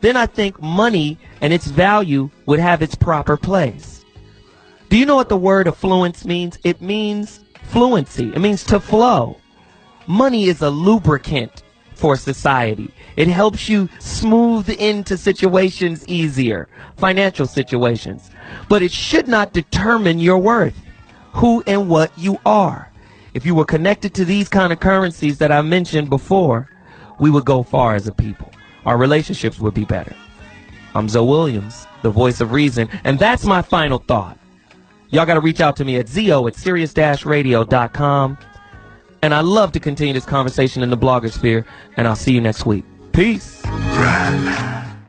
Speaker 2: Then I think money and its value would have its proper place. Do you know what the word affluence means? It means fluency. It means to flow. Money is a lubricant for society. It helps you smooth into situations easier, financial situations. But it should not determine your worth, who and what you are. If you were connected to these kind of currencies that I mentioned before, we would go far as a people. Our relationships would be better. I'm ZoWilliams, the voice of reason, and that's my final thought. Y'all got to reach out to me at Sirius-radio.com. And I love to continue this conversation in the blogosphere, and I'll see you next week. Peace.